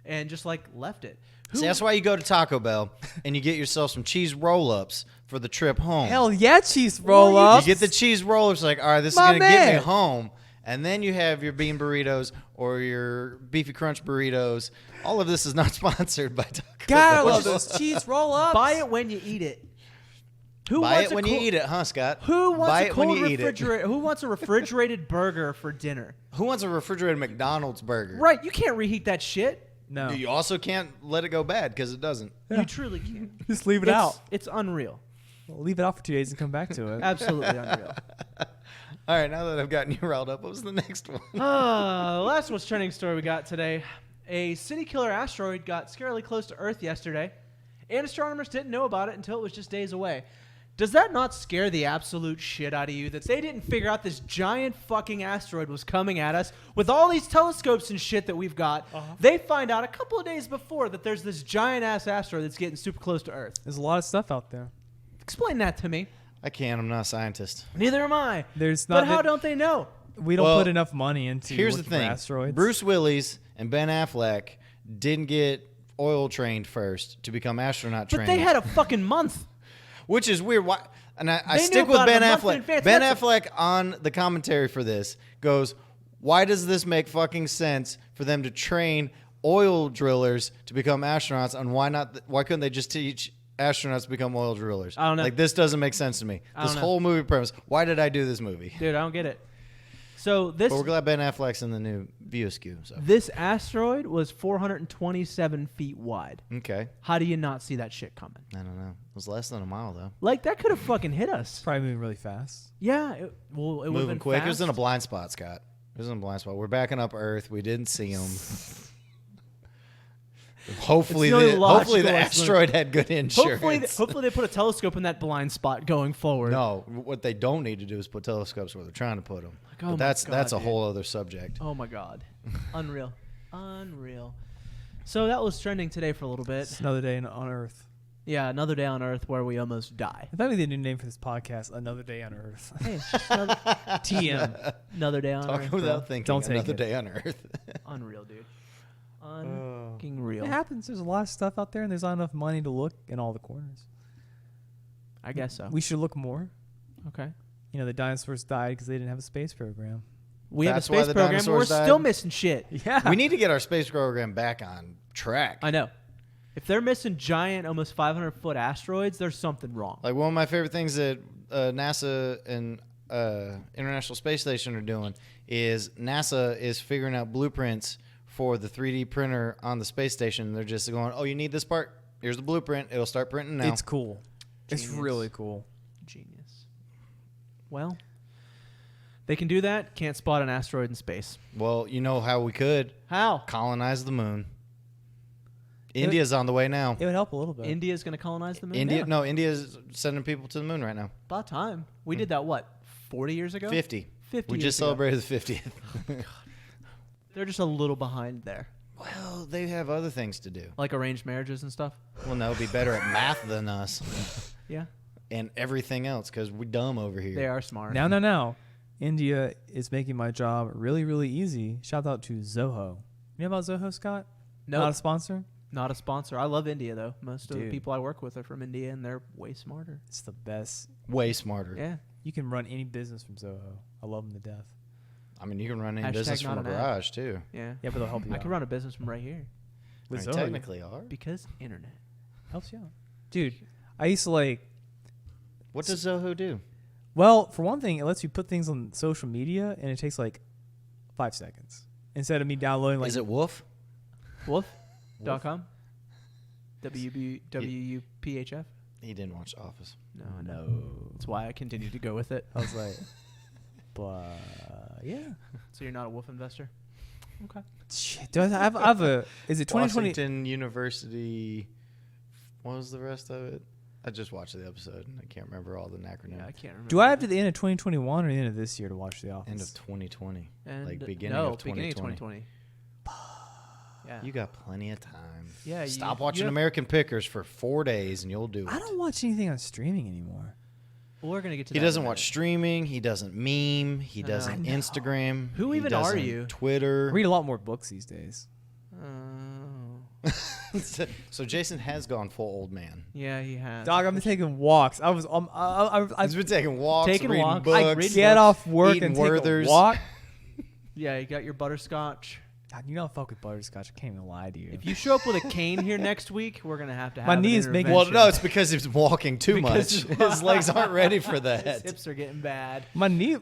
and just like left it. See, that's why you go to Taco Bell and you get yourself some cheese roll-ups for the trip home. Hell yeah, cheese roll ups. You get the cheese roll-ups, like, all right, this My is going to get me man. home. And then you have your bean burritos or your beefy crunch burritos. All of this is not sponsored by Taco God, I Bell. love those cheese roll ups. Buy it when you eat it. Who Buy wants it when a you cold- eat it, huh, Scott? Who wants Buy a it when cold you eat it. refrigerator? Who wants a refrigerated burger for dinner? Who wants a refrigerated McDonald's burger? Right, you can't reheat that shit. No, You also can't let it go bad because it doesn't. You truly can't. just leave it It's- out. It's unreal. Leave it out for 2 days and come back to it. Absolutely unreal. All right, now that I've gotten you riled up, what was the next one? Last most trending story we got today. A city killer asteroid got scarily close to Earth yesterday, and astronomers didn't know about it until it was just days away. Does that not scare the absolute shit out of you that they didn't figure out this giant fucking asteroid was coming at us with all these telescopes and shit that we've got? They find out a couple of days before that there's this giant ass asteroid that's getting super close to Earth. There's a lot of stuff out there. Explain that to me. I can't. I'm not a scientist. Neither am I. There's But not. how don't they know? We don't Well, put enough money into Here's the looking for thing. asteroids. Bruce Willis and Ben Affleck didn't get oil trained first to become astronaut But trained. they had a fucking month. Which is weird. Why? And I They knew stick with about it Ben a month in Affleck. advance. Ben That's Affleck on the commentary for this goes, why does this make fucking sense for them to train oil drillers to become astronauts, and why not? Why couldn't they just teach astronauts to become oil drillers? I don't know. Like, this doesn't make sense to me. I This don't know. whole movie premise. Why did I do this movie? Dude, I don't get it. So this But we're glad Ben Affleck's in the new View Askew. So this asteroid was 427 feet wide. okay, How do you not see that shit coming? I don't know. It was less than a mile though. Like, that could have fucking hit us. Probably moving really fast. Yeah. It would have Moving been quick. fast. It was in a blind spot, Scott. It was in a blind spot. We're backing up Earth. We didn't see him. Hopefully, It's the only hopefully the logical asteroid had good insurance. Hopefully they put a telescope in that blind spot going forward. No, what they don't need to do is put telescopes where they're trying to put them. oh my But that's God, that's a dude. whole other subject. Oh my God. Unreal. So that was trending today for a little bit. It's another day on Earth. Yeah, another day on Earth where we almost die. If that would be the new name for this podcast, Another Day on Earth. Hey, it's just another, TM. another day on Talk Earth. without bro. thinking. Don't take Another it. day on Earth. Unreal, dude. Fucking real. It happens. There's a lot of stuff out there, and there's not enough money to look in all the corners. I guess so. We should look more. Okay. You know, the dinosaurs died because they didn't have a space program. We have a That's why space the program, but we're dinosaurs still died? missing shit. Yeah. We need to get our space program back on track. I know. If they're missing giant, almost 500-foot asteroids, there's something wrong. Like, one of my favorite things that NASA and International Space Station are doing is NASA is figuring out blueprints for the 3D printer on the space station. They're just going, oh, you need this part? Here's the blueprint. It'll start printing now. It's cool. It's Genius. really cool. Genius. Well, They can do that. Can't spot an asteroid in space. Well, you know how we could How? colonize the moon. India's on the way now. It would help a little bit. India's going to colonize the moon? India, Yeah. no, India's sending people to the moon right now. About time. We did that, what, 40 years ago? 50. 50 We years just ago. celebrated the 50th. They're just a little behind there. Well, they have other things to do. Like arranged marriages and stuff. Well, no, be better at math than us Yeah. and everything else because we're dumb over here. They are smart. Now. India is making my job really, really easy. Shout out to Zoho. You know about Zoho, Scott? Nope. Not a sponsor? Not a sponsor. I love India, though. Most of the Dude. people I work with are from India, and they're way smarter. It's the best. Way smarter. Yeah. You can run any business from Zoho. I love them to death. I mean, you can run any Hashtag business from a not an ad. garage, too. Yeah. Yeah, but they'll help you I out. can run a business from right here With I mean, Zoho, technically are. because internet. helps you out. Dude, I used to like, What does Zoho do? well, for one thing, it lets you put things on social media, and it takes like 5 seconds. Instead of me downloading like... Is it Wolf? Wolf.com? WUPHF? He didn't watch Office. No. That's why I continue to go with it. I was like, but yeah. So you're not a wolf investor? Okay. Shit, do I have a... Is it 2020? Washington University. What was the rest of it? I just watched the episode and I can't remember all the acronyms. Yeah, I can't remember. Do I have to the end of 2021 or the end of this year to watch The Office? End of 2020. And like beginning no, of 2020. beginning of 2020. Yeah. You got plenty of time. Yeah, Stop you watching have- American Pickers for 4 days and you'll do it. I don't watch anything on streaming anymore. Well, we're going to get to He that in doesn't a watch minute. streaming. He doesn't meme. He doesn't I know. Instagram. Who he even are doesn't you? Twitter. I read a lot more books these days. Oh. So Jason has gone full old man. Yeah, he has. Dog, I've been taking walks. I was He's been taking walks, Taking reading walks. books. I read get books, off work eating and take Werthers. a walk. Yeah, you got your butterscotch. God, you don't fuck with butterscotch. I can't even lie to you. If you show up with a cane here next week, we're going to have My an knee is making- Well, intervention. no, it's because he's walking too Because much. His legs aren't ready for His that. hips are getting bad. my knees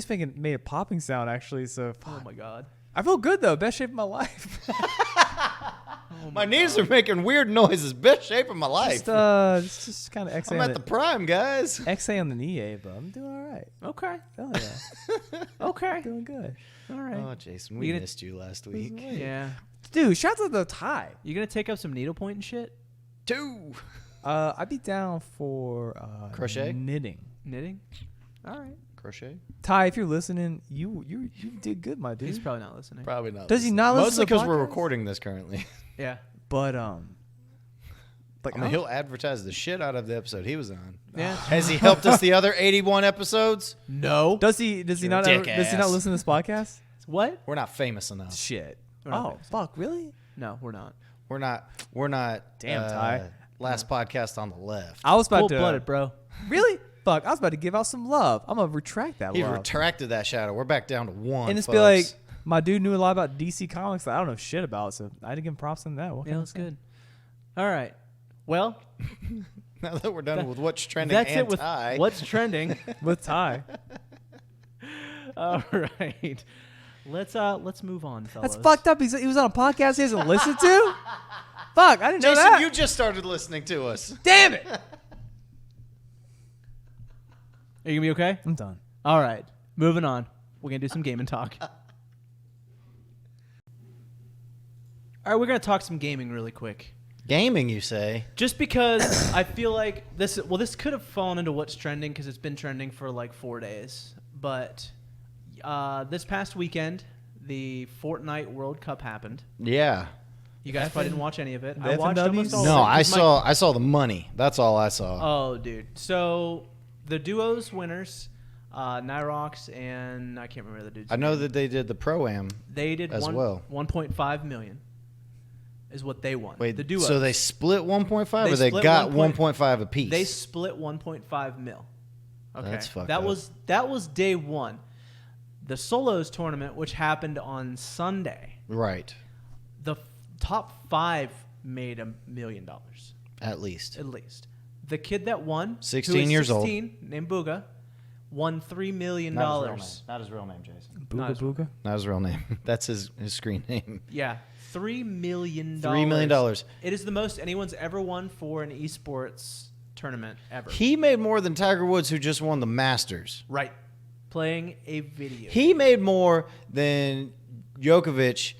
made a popping sound actually. So Oh, my God. I feel good though. Best shape of my life. Oh, My knees are making weird noises. Best shape of my life. Just kind of XA I'm on at the prime, guys. XA on the knee, but I'm doing all right. Okay. Hell yeah, Okay. doing good. All right. Oh, Jason, we You gonna- missed you last week. Yeah. Dude, shout out to the tie. You going to take up some needlepoint and shit? 2. I'd be down for Crochet? knitting. Knitting? All right. Crochet? Ty, if you're listening, you did good, my dude. He's probably not listening. Probably not. Does he not listen Mostly to the because we're podcast? recording this currently. Yeah. But I mean, he'll advertise the shit out of the episode he was on. Yeah. Has he helped us the other 81 episodes? No. does he not Dick does he not ass. listen to this podcast? What? We're not famous enough. Shit. We're not Oh famous. fuck, really? No, we're not. We're not. Damn, Ty. Last podcast on the left. I was about to Cold-blooded, bro. Really? Fuck, I was about to give out some love. I'm gonna retract that He love. retracted that shadow. We're back down to 1. And it's folks. be like, my dude knew a lot about DC Comics that I don't know shit about, so I had to give him props on that. What Yeah, can I that's say? good. All right. Well, now that we're done with what's trending that's and it with Ty, what's trending. With Ty. All right. Let's move on, fellas. That's fucked up. He was on a podcast he hasn't listened to? Fuck, I didn't know Jason, that. you just started listening to us. Damn it. Are you gonna be okay? I'm done. All right. Moving on. We're gonna do some gaming talk. All right, we're gonna talk some gaming really quick. Gaming, you say? Just because I feel like this could have fallen into what's trending because it's been trending for like 4 days. But this past weekend, the Fortnite World Cup happened. Yeah. You guys probably didn't watch any of it. The I watched FNWs? almost all No, of it. I 'cause my- saw the money. That's all I saw. Oh, dude. So the duos winners, Nyrox and I can't remember the dude's I know name. that they did the pro-am. They did as well. 1.5 million is what they won. Wait, the duos. so they split 1.5 or they split got 1. 1.5 apiece? They split 1.5 mil. Okay. That's fucked that up. was day one. The solos tournament, which happened on Sunday, Right. the top 5 made $1 million At least. at least. The kid that won, 16 who is years old. 16, named Booga, won $3 million. Not his real name, Jason. Booga Nice. booga. Not his real name. That's his screen name. Yeah, $3 million. $3 million. It is the most anyone's ever won for an esports tournament ever. He made more than Tiger Woods, who just won the Masters. Right. playing a video game. He made more than Djokovic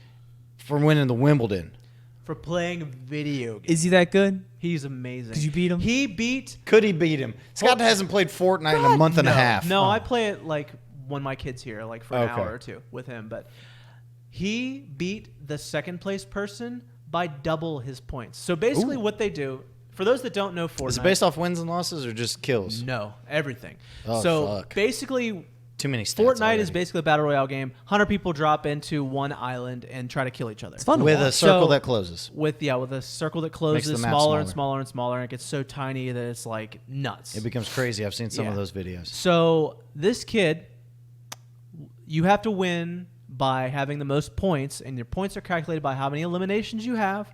for winning the Wimbledon. For playing video games. Is he that good? He's amazing. Did you beat him? He beat... Could he beat him? Scott hasn't played Fortnite in a month and a half. No, I play it like when my kid's here, like for an Okay. hour or two with him. But he beat the second place person by double his points. So basically what they do, for those that don't know Fortnite... Is it based off wins and losses or just kills? No, everything. Oh, so fuck. basically... Too many stats Fortnite already. is basically a battle royale game. 100 people drop into one island and try to kill each other. It's fun to With watch. a circle So- that closes. With a circle that Makes closes the map smaller and smaller. smaller and smaller, and it gets so tiny that it's like nuts. It becomes crazy. I've seen some of Yeah. those videos. So this kid, you have to win by having the most points, and your points are calculated by how many eliminations you have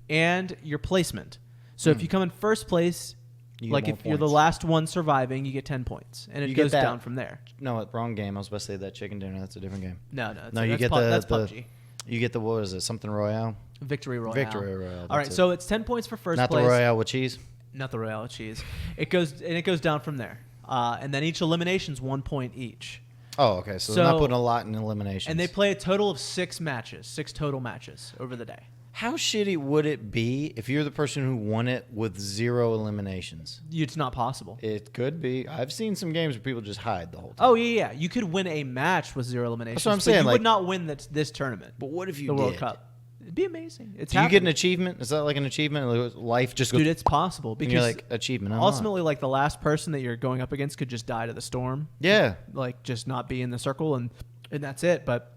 and your placement. So if you come in first place, You get like more if you're the points. last one surviving, you get 10 points, and it You get goes that- down from there. No, wrong game. I was about to say that chicken dinner. That's a different game. No, No, you that's get that's the PUBG. you get the what is it? Something Royale. Victory Royale. Victory Royale. All right, that's it. so it's 10 points for first Not place. the Royale with cheese. Not the Royale cheese. It goes down from there, and then each elimination's 1 point each. Oh, okay. So they're not So- putting a lot in eliminations. And they play a total of 6 total matches over the day. How shitty would it be if you're the person who won it with 0 eliminations? It's not possible. It could be. I've seen some games where people just hide the whole time. Oh yeah. You could win a match with 0 eliminations. That's what I'm but saying, You like- would not win this tournament, But what if you the did? World Cup. It'd be amazing. It's Do you get an happening. achievement? Is that like an achievement? Like, life just goes. Dude, it's possible and because you're like achievement. unlocked. ultimately, like the last person that you're going up against could just die to the storm. Yeah. Like just not be in the circle, and that's it. But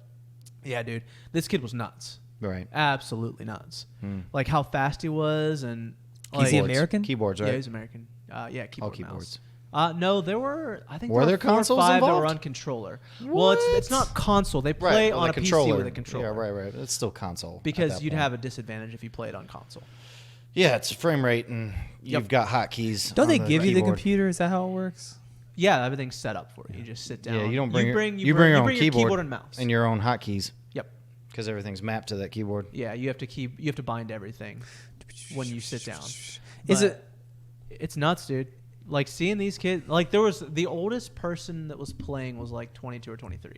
yeah, dude, this kid was nuts. Right. Absolutely nuts. Like how fast he was, and Is like, he American? Keyboards, right? Yeah, he's American. Yeah, keyboard keyboards. mouse. No, there were. I think Were there there 4 or consoles 5 that were involved? on controller. Well, it's not console. They play on a PC with a controller. Yeah, right. It's still console. at Because that you'd point. have a disadvantage if you played on console. Yeah, it's frame rate, and you've got hotkeys. Don't on they give you the keyboard. computer? Is that how it works? Yeah, everything's set up for it. You just sit down. Yeah, you don't bring you your, bring you bring your own keyboard and mouse. and your own hotkeys Yep. because everything's mapped to that keyboard. Yeah, you have to bind everything when you sit down. Is But it? It's nuts, dude. Like seeing these kids. Like there was the oldest person that was playing was like 22 or 23.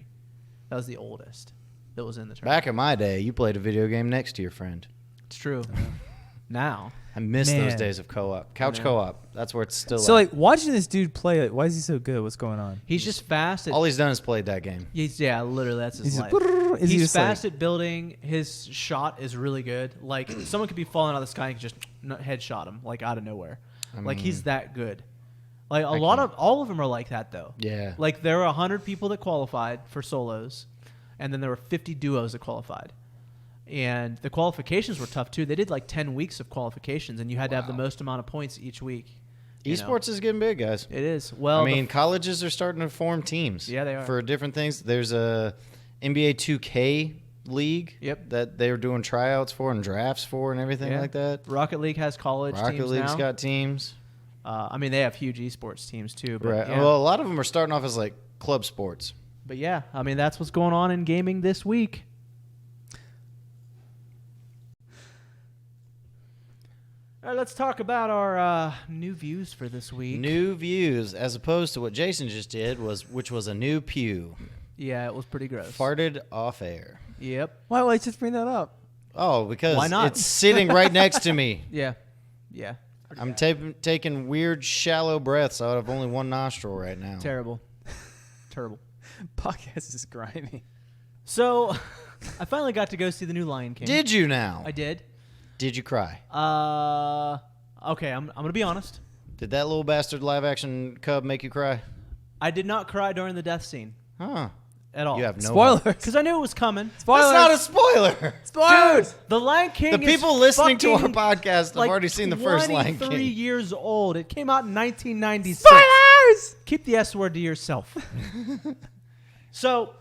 That was the oldest that was in the tournament. Back in my day, you played a video game next to your friend. It's true. Now. I miss those Man. days of co-op, couch know. co-op. That's where it's still. So at. like watching this dude play it. Why is he so good? What's going on? He's just fast at all he's done is played that game. yeah, literally that's his He's life. just, is he He's just like- fast at building. His shot is really good. Like someone could be falling out of the sky and could just headshot him like out of nowhere. Like he's that good. Like all of them are like that though. Yeah. Like there were 100 people that qualified for solos, and then there were 50 duos that qualified. And the qualifications were tough too. They did like 10 weeks of qualifications, and you had to have the most amount of points each week. you know. Esports is getting big, guys. It is. Well, I mean, colleges are starting to form teams. Yeah, they are. For different things. There's a NBA 2K league Yep. that they're doing tryouts for and drafts for and everything yeah. like that. Rocket League has college Rocket teams League's now. got teams. I mean, they have huge esports teams too. But Right. yeah. Well, a lot of them are starting off as like club sports. But yeah, I mean, that's what's going on in gaming this week. All right, let's talk about our new views for this week. New views, as opposed to what Jason just did, which was a new pew. Yeah, it was pretty gross. Farted off air. Yep. Why would I just bring that up? Oh, because Why not? it's sitting right next to me. Yeah. Yeah. I'm taking weird, shallow breaths out of only one nostril right now. Terrible. Terrible. Podcast is grimy. So, I finally got to go see the new Lion King. Did you now? I did. Did you cry? Okay, I'm going to be honest. Did that little bastard live-action cub make you cry? I did not cry during the death scene Huh. at all. You have no... Spoilers. Because I knew it was coming. Spoilers. That's not a spoiler. Spoilers. The Lion King The people is listening to our fucking, podcast have like, already seen the first Lion 23 King. years old. It came out in 1996. Spoilers. Keep the S word to yourself. So,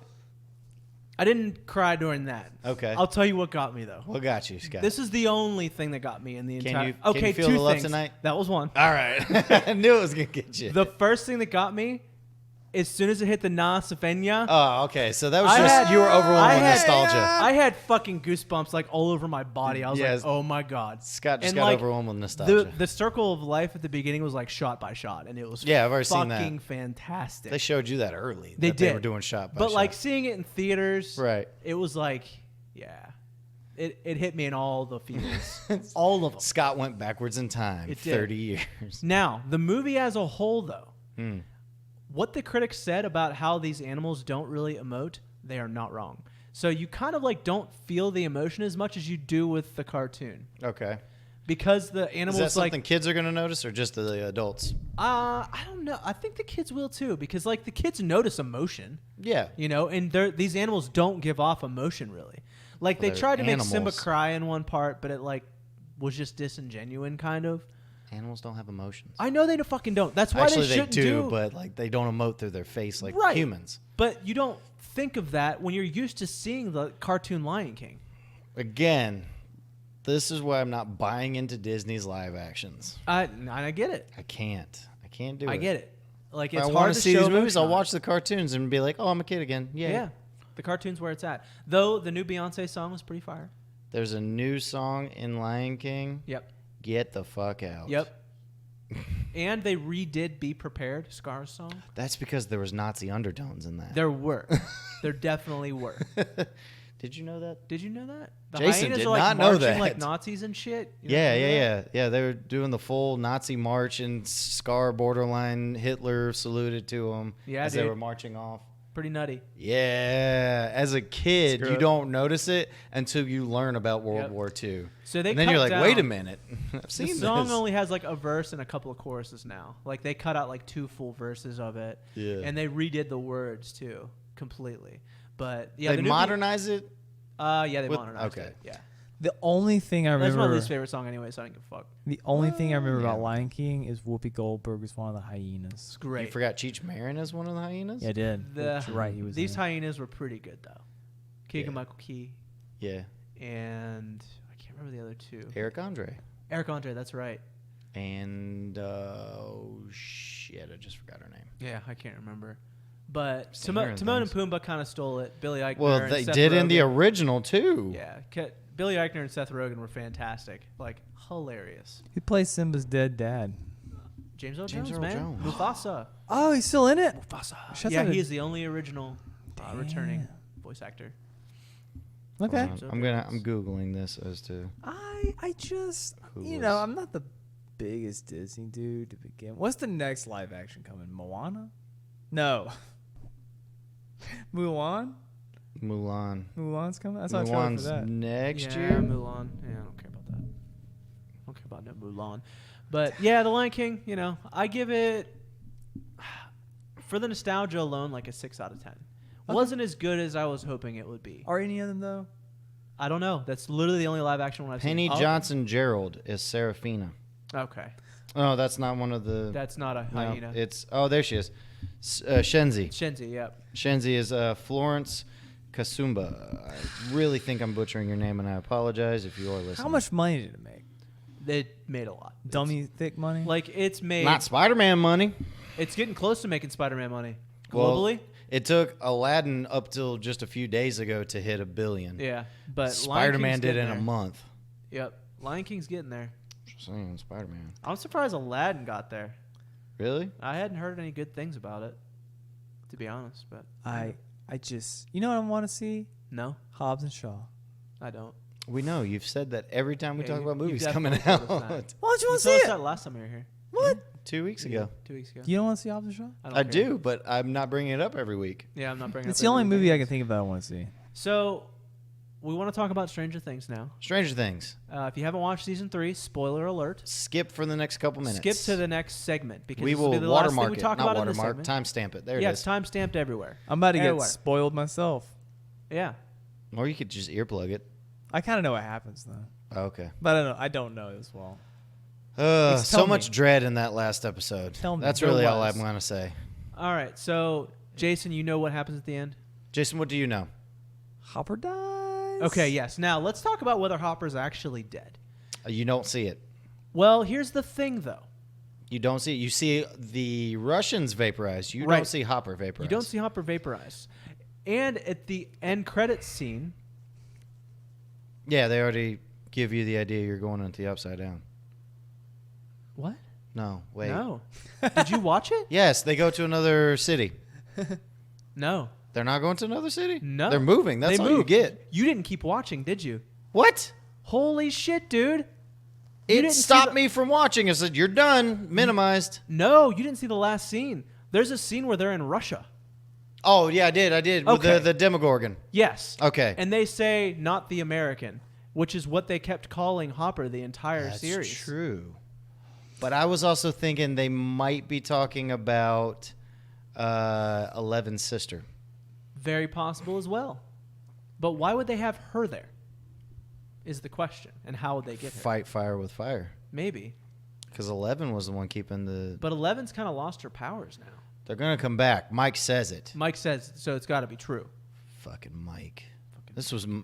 I didn't cry during that. Okay. I'll tell you what got me, though. What got you, Scott? This is the only thing that got me in the entire... Can you feel two the love things. tonight? That was one. All right. I knew it was going to get you. The first thing that got me as soon as it hit the Na Safenya, Oh, okay. So that was I just had- you were overwhelmed I with had- nostalgia. I had fucking goosebumps like all over my body. I was Yes. like, oh my God. Scott just And, got like, overwhelmed with nostalgia. The Circle of Life at the beginning was like shot by shot, and it was Yeah, I've already seen that. fucking fantastic. They showed you that early. They that They did. were doing shot by but shot. like seeing it in theaters, Right. it was like, yeah, it hit me in all the feels, all of them. Scott went backwards in time, It did. 30 years. Now, the movie as a whole, though, Hmm. what the critics said about how these animals don't really emote, they are not wrong. So you kind of like don't feel the emotion as much as you do with the cartoon Okay. because the Is animals that something like kids are going to notice or just the adults? I don't know. I think the kids will too because like the kids notice emotion, Yeah. you know, and these animals don't give off emotion really. Like they They're tried to make Simba animals. cry in one part, but it like was just disingenuous kind of. Animals don't have emotions. I know they fucking don't. That's why Actually, they shouldn't do, but like they don't emote through their face like Right. humans. But you don't think of that when you're used to seeing the cartoon Lion King. Again, this is why I'm not buying into Disney's live actions. I get it. I can't do it. I get it. Like If it's I hard want to to see show these movies, emotion I'll on watch the cartoons and be like, "Oh, I'm a kid again." it. Yay. Yeah, the cartoon's where it's at. Though the new Beyonce song was pretty fire. There's a new song in Lion King. Yep. Get the fuck out. Yep. And they redid "Be Prepared," Scar's song. That's because there was Nazi undertones in that. There were. There definitely were. Did you know that? Did you know that? The Jason hyenas did are like not know marching that. like Nazis and shit. You Yeah, remember yeah, that? yeah. Yeah, they were doing the full Nazi march and Scar borderline Hitler saluted to them Yeah, as they dude. were marching off. Pretty nutty. Yeah, as a kid, Screw you it. don't notice it until you learn about World Yep. War II. So they And then cut you're like, down. wait a minute. I've The seen song this. only has like a verse and a couple of choruses now. Like they cut out like 2 full verses of it. Yeah. And they redid the words too completely. But yeah, They the new modernize it? yeah, they with- modernized okay. it. Yeah. The only thing I That's my remember, least favorite song anyway, so I don't give a fuck. the only thing I remember Yeah. about Lion King is Whoopi Goldberg is one of the hyenas. It's great. You forgot Cheech Marin is one of the hyenas? Yeah, I did. That's right. He was These in it. hyenas were pretty good though. Keegan Yeah. Michael Key Yeah. and I can't remember the other two. Eric Andre. Eric Andre, that's right. And, oh, shit, I just forgot her name. Yeah, I can't remember. But Seen her in Timon and things. Pumbaa kind of stole it. Billy Eichner. Well, and they Seth did in the Rogen. original, too. Yeah, Billy Eichner and Seth Rogen were fantastic. Like hilarious. Who plays Simba's dead dad? James Earl James Jones, Earl man. Jones. Mufasa. Oh, he's still in it. Mufasa. Shut Yeah, that he in. is the only original returning Damn. voice actor. Okay. Hold on. I'm Googling this as to I just Who you was- know I'm not the biggest Disney dude to begin. What's the next live action coming? Moana? No. Mulan? Mulan. Mulan's coming. That's not trailer for Mulan's that. next yeah, year. Mulan. Yeah, I don't care about that. I don't care about no Mulan. But yeah, The Lion King, you know, I give it, for the nostalgia alone, like a 6 out of 10. Wasn't as good as I was hoping it would be. Are any of them though? I don't know. That's literally the only live action one I've Penny seen. Johnson Gerald is Serafina. Okay. Oh, that's not one of the. That's not a no, hyena. it's there she is. Shenzi. Shenzi, yep. Shenzi is Florence Kasumba. I really think I'm butchering your name, and I apologize if you are listening. How much money did it make? It made a lot. Dummy thick money? Like, it's made. Not Spider-Man money. It's getting close to making Spider-Man money. Well, Globally? it took Aladdin up till just a few days ago to hit $1 billion. Yeah. But Lion Spider-Man King's did getting in there. a month. Yep. Lion King's getting there. Just saying, Spider-Man. I'm surprised Aladdin got there. Really? I hadn't heard any good things about it, to be honest. But I just you know what I want to see? no, Hobbs and Shaw. I don't. We know. You've said that every time we Yeah, talk you- about you movies coming definitely told out. us that. Why don't you You want to told see us it? that last time you were here. What? 2 weeks ago. 2 weeks ago. You don't want to see Hobbs and Shaw? don't I care. do, but I'm not bringing it up every week. Yeah, I'm not bringing. It's up the only everything. movie I can think of that I want to see. So, we want to talk about Stranger Things now. Stranger Things. If you haven't watched season 3, spoiler alert. Skip for the next couple minutes. Skip to the next segment because We this will be the last thing watermark we it. talk Not about in this watermark. segment. Timestamp it. There Yeah, it it's is. time stamped everywhere. I'm about to get Everywhere. spoiled myself. Yeah. Or you could just earplug it. I kind of know what happens though, Oh, okay. but I don't know as well. So tell much me. dread in that last episode. Tell me. That's There really all was. I'm going to say. All right. So, Jason, you know what happens at the end? Jason, what do you know? Hopper dies. Okay, yes. Now, let's talk about whether Hopper's actually dead. You don't see it. Well, here's the thing, though. You don't see. You see the Russians vaporized. You Right. don't see Hopper vaporized. You don't see Hopper vaporized. And at the end credits scene, Yeah, they already give you the idea you're going into the Upside Down. what? No, wait. No. Did you watch it? Yes, they go to another city. No. They're not going to another city? No. They're moving. That's They all you moved. get. You didn't keep watching, did you? What? Holy shit, dude. You It didn't see stopped the- me from watching. I said, you're done. Minimized. No, you didn't see the last scene. There's a scene where they're in Russia. Oh, yeah, I did. Okay. With the Demogorgon. Yes. Okay. And they say not the American, which is what they kept calling Hopper the entire That's series. true. But I was also thinking they might be talking about Eleven's sister. Very possible as well. But why would they have her there? Is the question. And how would they get her? Fight fire with fire. Maybe. Because 11 was the one keeping the... But 11's kind of lost her powers now. They're going to come back. Mike says it. Mike says, so it's got to be true. Fucking Mike.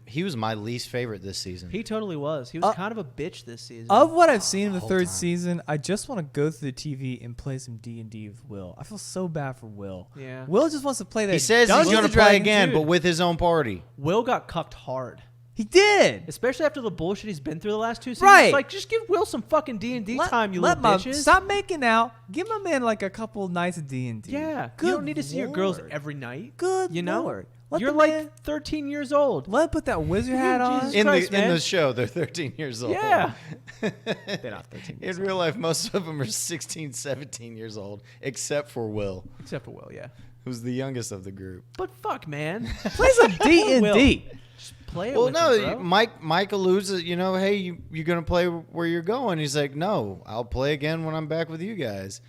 He was my least favorite this season. He totally was. He was kind of a bitch this season. Of what I've seen in the Whole third time. season, I just want to go through the TV and play some D&D with Will. I feel so bad for Will. Yeah. Will just wants to play that. He says he's Dungeons going to and play Dragons. again, dude. but with his own party. Will got cucked hard. He did. Especially after the bullshit he's been through the last 2 seasons. Right. It's like, just give Will some fucking D&D time, you little bitches. Stop making out. Give my man like a couple nights of D&D. Yeah. Good you don't need to see your girls Lord. every night. Good You know? Lord. Let You're the like man- 13 years old. Let him put that wizard hat on. Jesus In Christ, the man. show, they're 13 years old. Yeah. They're not 13 years In real life, most of them are 16, 17 years old, except for Will, Except for Will, yeah. who's the youngest of the group. But fuck, man. Play some D&D. Just play it Well, with no, him, bro. Mike alludes that, hey, you're going to play where you're going. He's like, no, I'll play again when I'm back with you guys.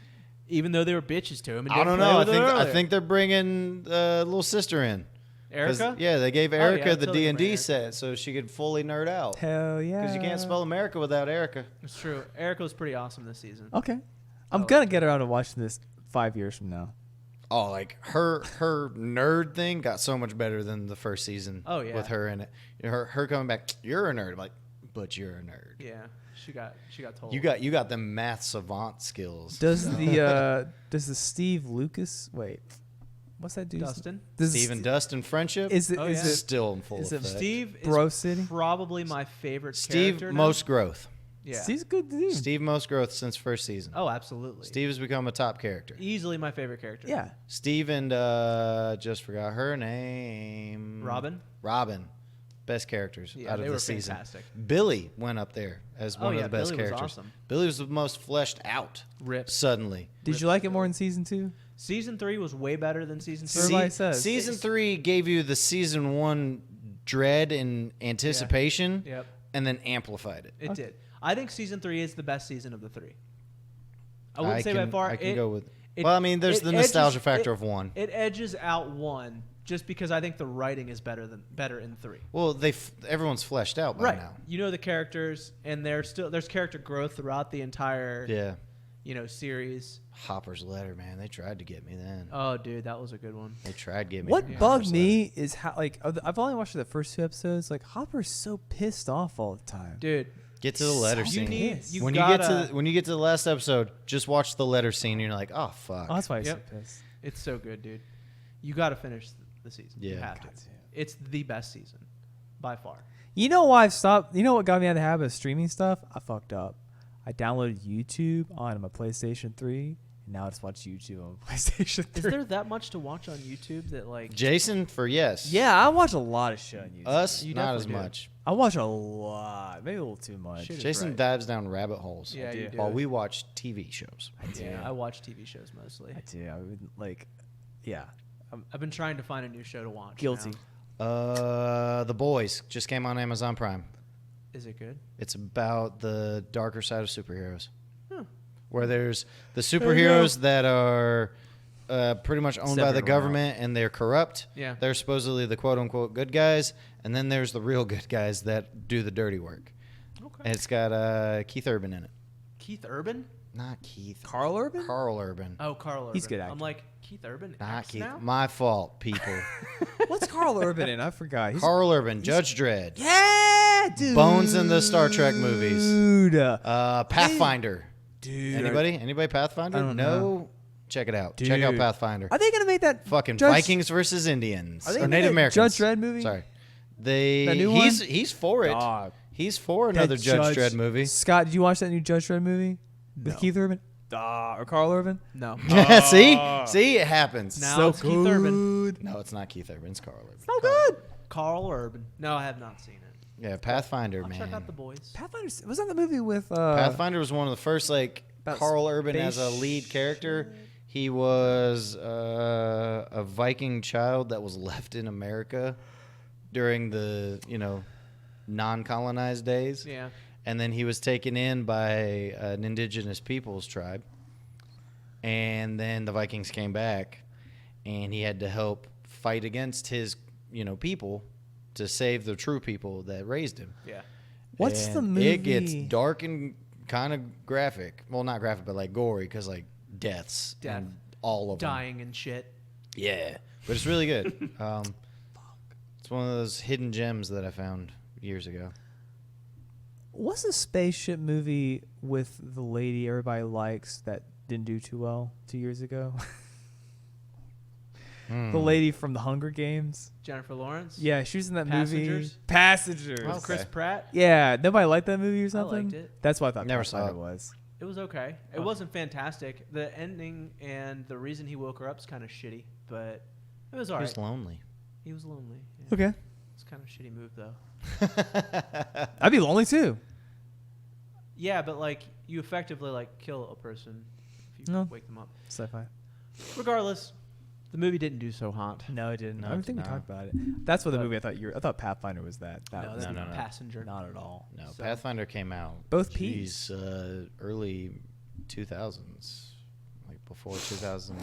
Even though they were bitches to him. And I didn't don't play know. with her I earlier. think they're bringing little sister in. 'Cause, Erica? Yeah, they gave yeah, Erica the totally bring D&D Erica. set so she could fully nerd out. Hell yeah. Because you can't spell America without Erica. It's true. Erica was pretty awesome this season. Okay. I'm Oh. going to get around to watching this 5 years from now. Oh, like her nerd thing got so much better than the first season. Oh, yeah. With her in it, her coming back. You're a nerd. I'm like, but you're a nerd. Yeah. She got told. You got the math savant skills. Does the Steve Lucas what's that dude? Dustin? Steve and Dustin friendship Is it Oh, is yeah. it still in full is it effect. Steve Bro is City? probably my favorite Steve character now. most growth. Yeah. Steve's a good dude. Steve most growth since first season. Oh, absolutely. Steve has become a top character. Easily my favorite character. Yeah. Steve and just forgot her name. Robin. Best characters Yeah, out they of were the season. fantastic. Billy went up there as one Oh, of yeah, the best Billy was characters. awesome. Billy was the most fleshed out. Rip. Suddenly. Did you like it more in season 2? Season 3 was way better than season 2. Everybody says. Season 3 gave you the season 1 dread and anticipation, Yep. and then amplified it. It Okay. did. I think season 3 is the best season of the 3. I wouldn't say by far. I can go with. it- Well, I mean, there's it the nostalgia edges- factor it- of 1. It edges out 1 just because I think the writing is better in 3. Well, everyone's fleshed out by Right. now. You know the characters, and there's character growth throughout the entire Yeah. series. Hopper's letter, man. They tried to get me then. Oh, dude, that was a good one. They tried to get me. What with bugged Hopper's me is how I've only watched the first 2 episodes. Like Hopper's so pissed off all the time. Dude, Get to the letter So scene. pissed. you when gotta- you get to the last episode, just watch the letter scene. And you're like, oh fuck. Oh, that's why he's Yep. so pissed. It's so good, dude. You got to finish the season. You Yeah. have to. God damn. It's the best season by far. You know why I've stopped? You know what got me out of the habit of streaming stuff? I fucked up. I downloaded YouTube on my PlayStation 3, and now I just watch YouTube on PlayStation 3. Is there that much to watch on YouTube that like Jason for yes. Yeah, I watch a lot of shit on YouTube. Us You not as definitely do. much. I watch a lot, maybe a little too much. Shit is Jason right. dives down rabbit holes. Yeah, you do. While we watch TV shows. Yeah, I watch TV shows mostly. I do. I would yeah. I've been trying to find a new show to watch. Guilty. now. The Boys just came on Amazon Prime. Is it good? It's about the darker side of superheroes. Huh. Where there's the superheroes that are pretty much owned by Separate the realm. government and they're corrupt. Yeah. They're supposedly the quote unquote good guys. And then there's the real good guys that do the dirty work. Okay. And it's got Keith Urban in it. Keith Urban? Not Keith. Carl Urban? Carl Urban. Oh, Carl Urban. He's a good I'm actor. like, Keith Urban Not acts Keith. now? My fault, people. What's Carl Urban in? I forgot. He's, Carl Urban, Judge Dredd. yeah, dude. Bones in the Star Trek movies. Dude. Pathfinder. Dude, Anybody Pathfinder? I don't No. know. Check it out. Check out Dude. Pathfinder. Are they gonna make that Fucking Judge- Vikings versus Indians Are they or gonna Native make that Americans. Judge Dredd movie? Sorry. That new one? He's for it. Dog. He's for another That Judge Dredd movie. Scott, did you watch that new Judge Dredd movie with No. Keith Urban? Or Carl Urban? No. See, it happens. Now So it's Keith Urban. good. No, it's not Keith Urban. It's Carl Urban. So good. Carl Urban. No, I have not seen it. Yeah, Pathfinder, I'll man. check out The Boys. Pathfinder was that the movie with Pathfinder was one of the first About Carl Urban as a space lead character. He was a Viking child that was left in America during the non-colonized days. Yeah. And then he was taken in by an indigenous peoples tribe. And then the Vikings came back, and he had to help fight against his, people to save the true people that raised him. Yeah. What's the And movie? It gets dark and kind of graphic. Well, not graphic, but like gory, because like deaths Death. and all of them. Dying and shit. Yeah, but it's really good. It's one of those hidden gems that I found years ago. What's the spaceship movie with the lady everybody likes that didn't do too well 2 years ago? The lady from the Hunger Games. Jennifer Lawrence. Yeah, she was in that movie. Passengers? Passengers. Okay. Chris Pratt. Yeah, nobody liked that movie or something. liked it. That's what I thought. Never saw Pathfinder it. was. It was okay. It wasn't fantastic. The ending and the reason he woke her up is kind of shitty, but it was He alright. was lonely. He was lonely. Yeah. Okay, It's kind of a shitty move though. I'd be lonely too. Yeah, but like you effectively like kill a person if you No. wake them up. Sci-fi. Regardless, the movie didn't do so hot. No, it didn't. No, I don't it think we did not. talked about it. That's what the But- movie I thought you were. I thought Pathfinder was that. That No, was that's no, no. Passenger. not at all. No, So- Pathfinder came out. Both Jeez, early 2000s, like before 2000,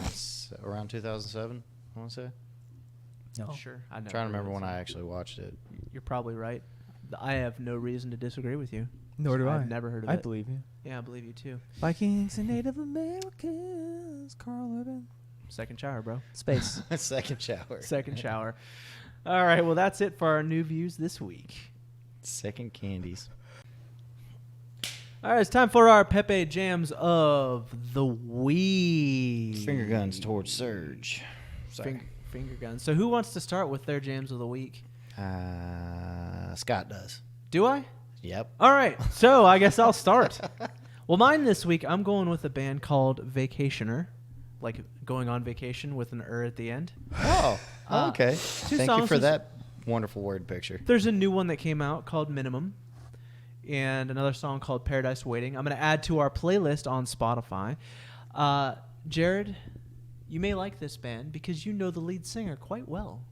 around 2007. I want to say. No. Sure. I I'm know. trying to remember when I actually watched it. You're probably right. I have no reason to disagree with you. Nor do I. I've never heard of I it. believe you. Yeah, I believe you too. Vikings and Native Americans. Carl Urban. Second shower, bro. Space. Second shower. Second shower. All right. Well, that's it for our new views this week. Second candies. All right. It's time for our PepeJams of the week. Finger guns towards Surge. Sorry. Finger guns. So who wants to start with their jams of the week? Scott does. Do I? Yep. All right. So I guess I'll start. Well, mine this week, I'm going with a band called Vacationer. Like going on vacation with an at the end. Oh, okay. two Thank you songs for is- that wonderful word picture. There's a new one that came out called Minimum. And another song called Paradise Waiting. I'm going to add to our playlist on Spotify. Jared, you may like this band because you know the lead singer quite well.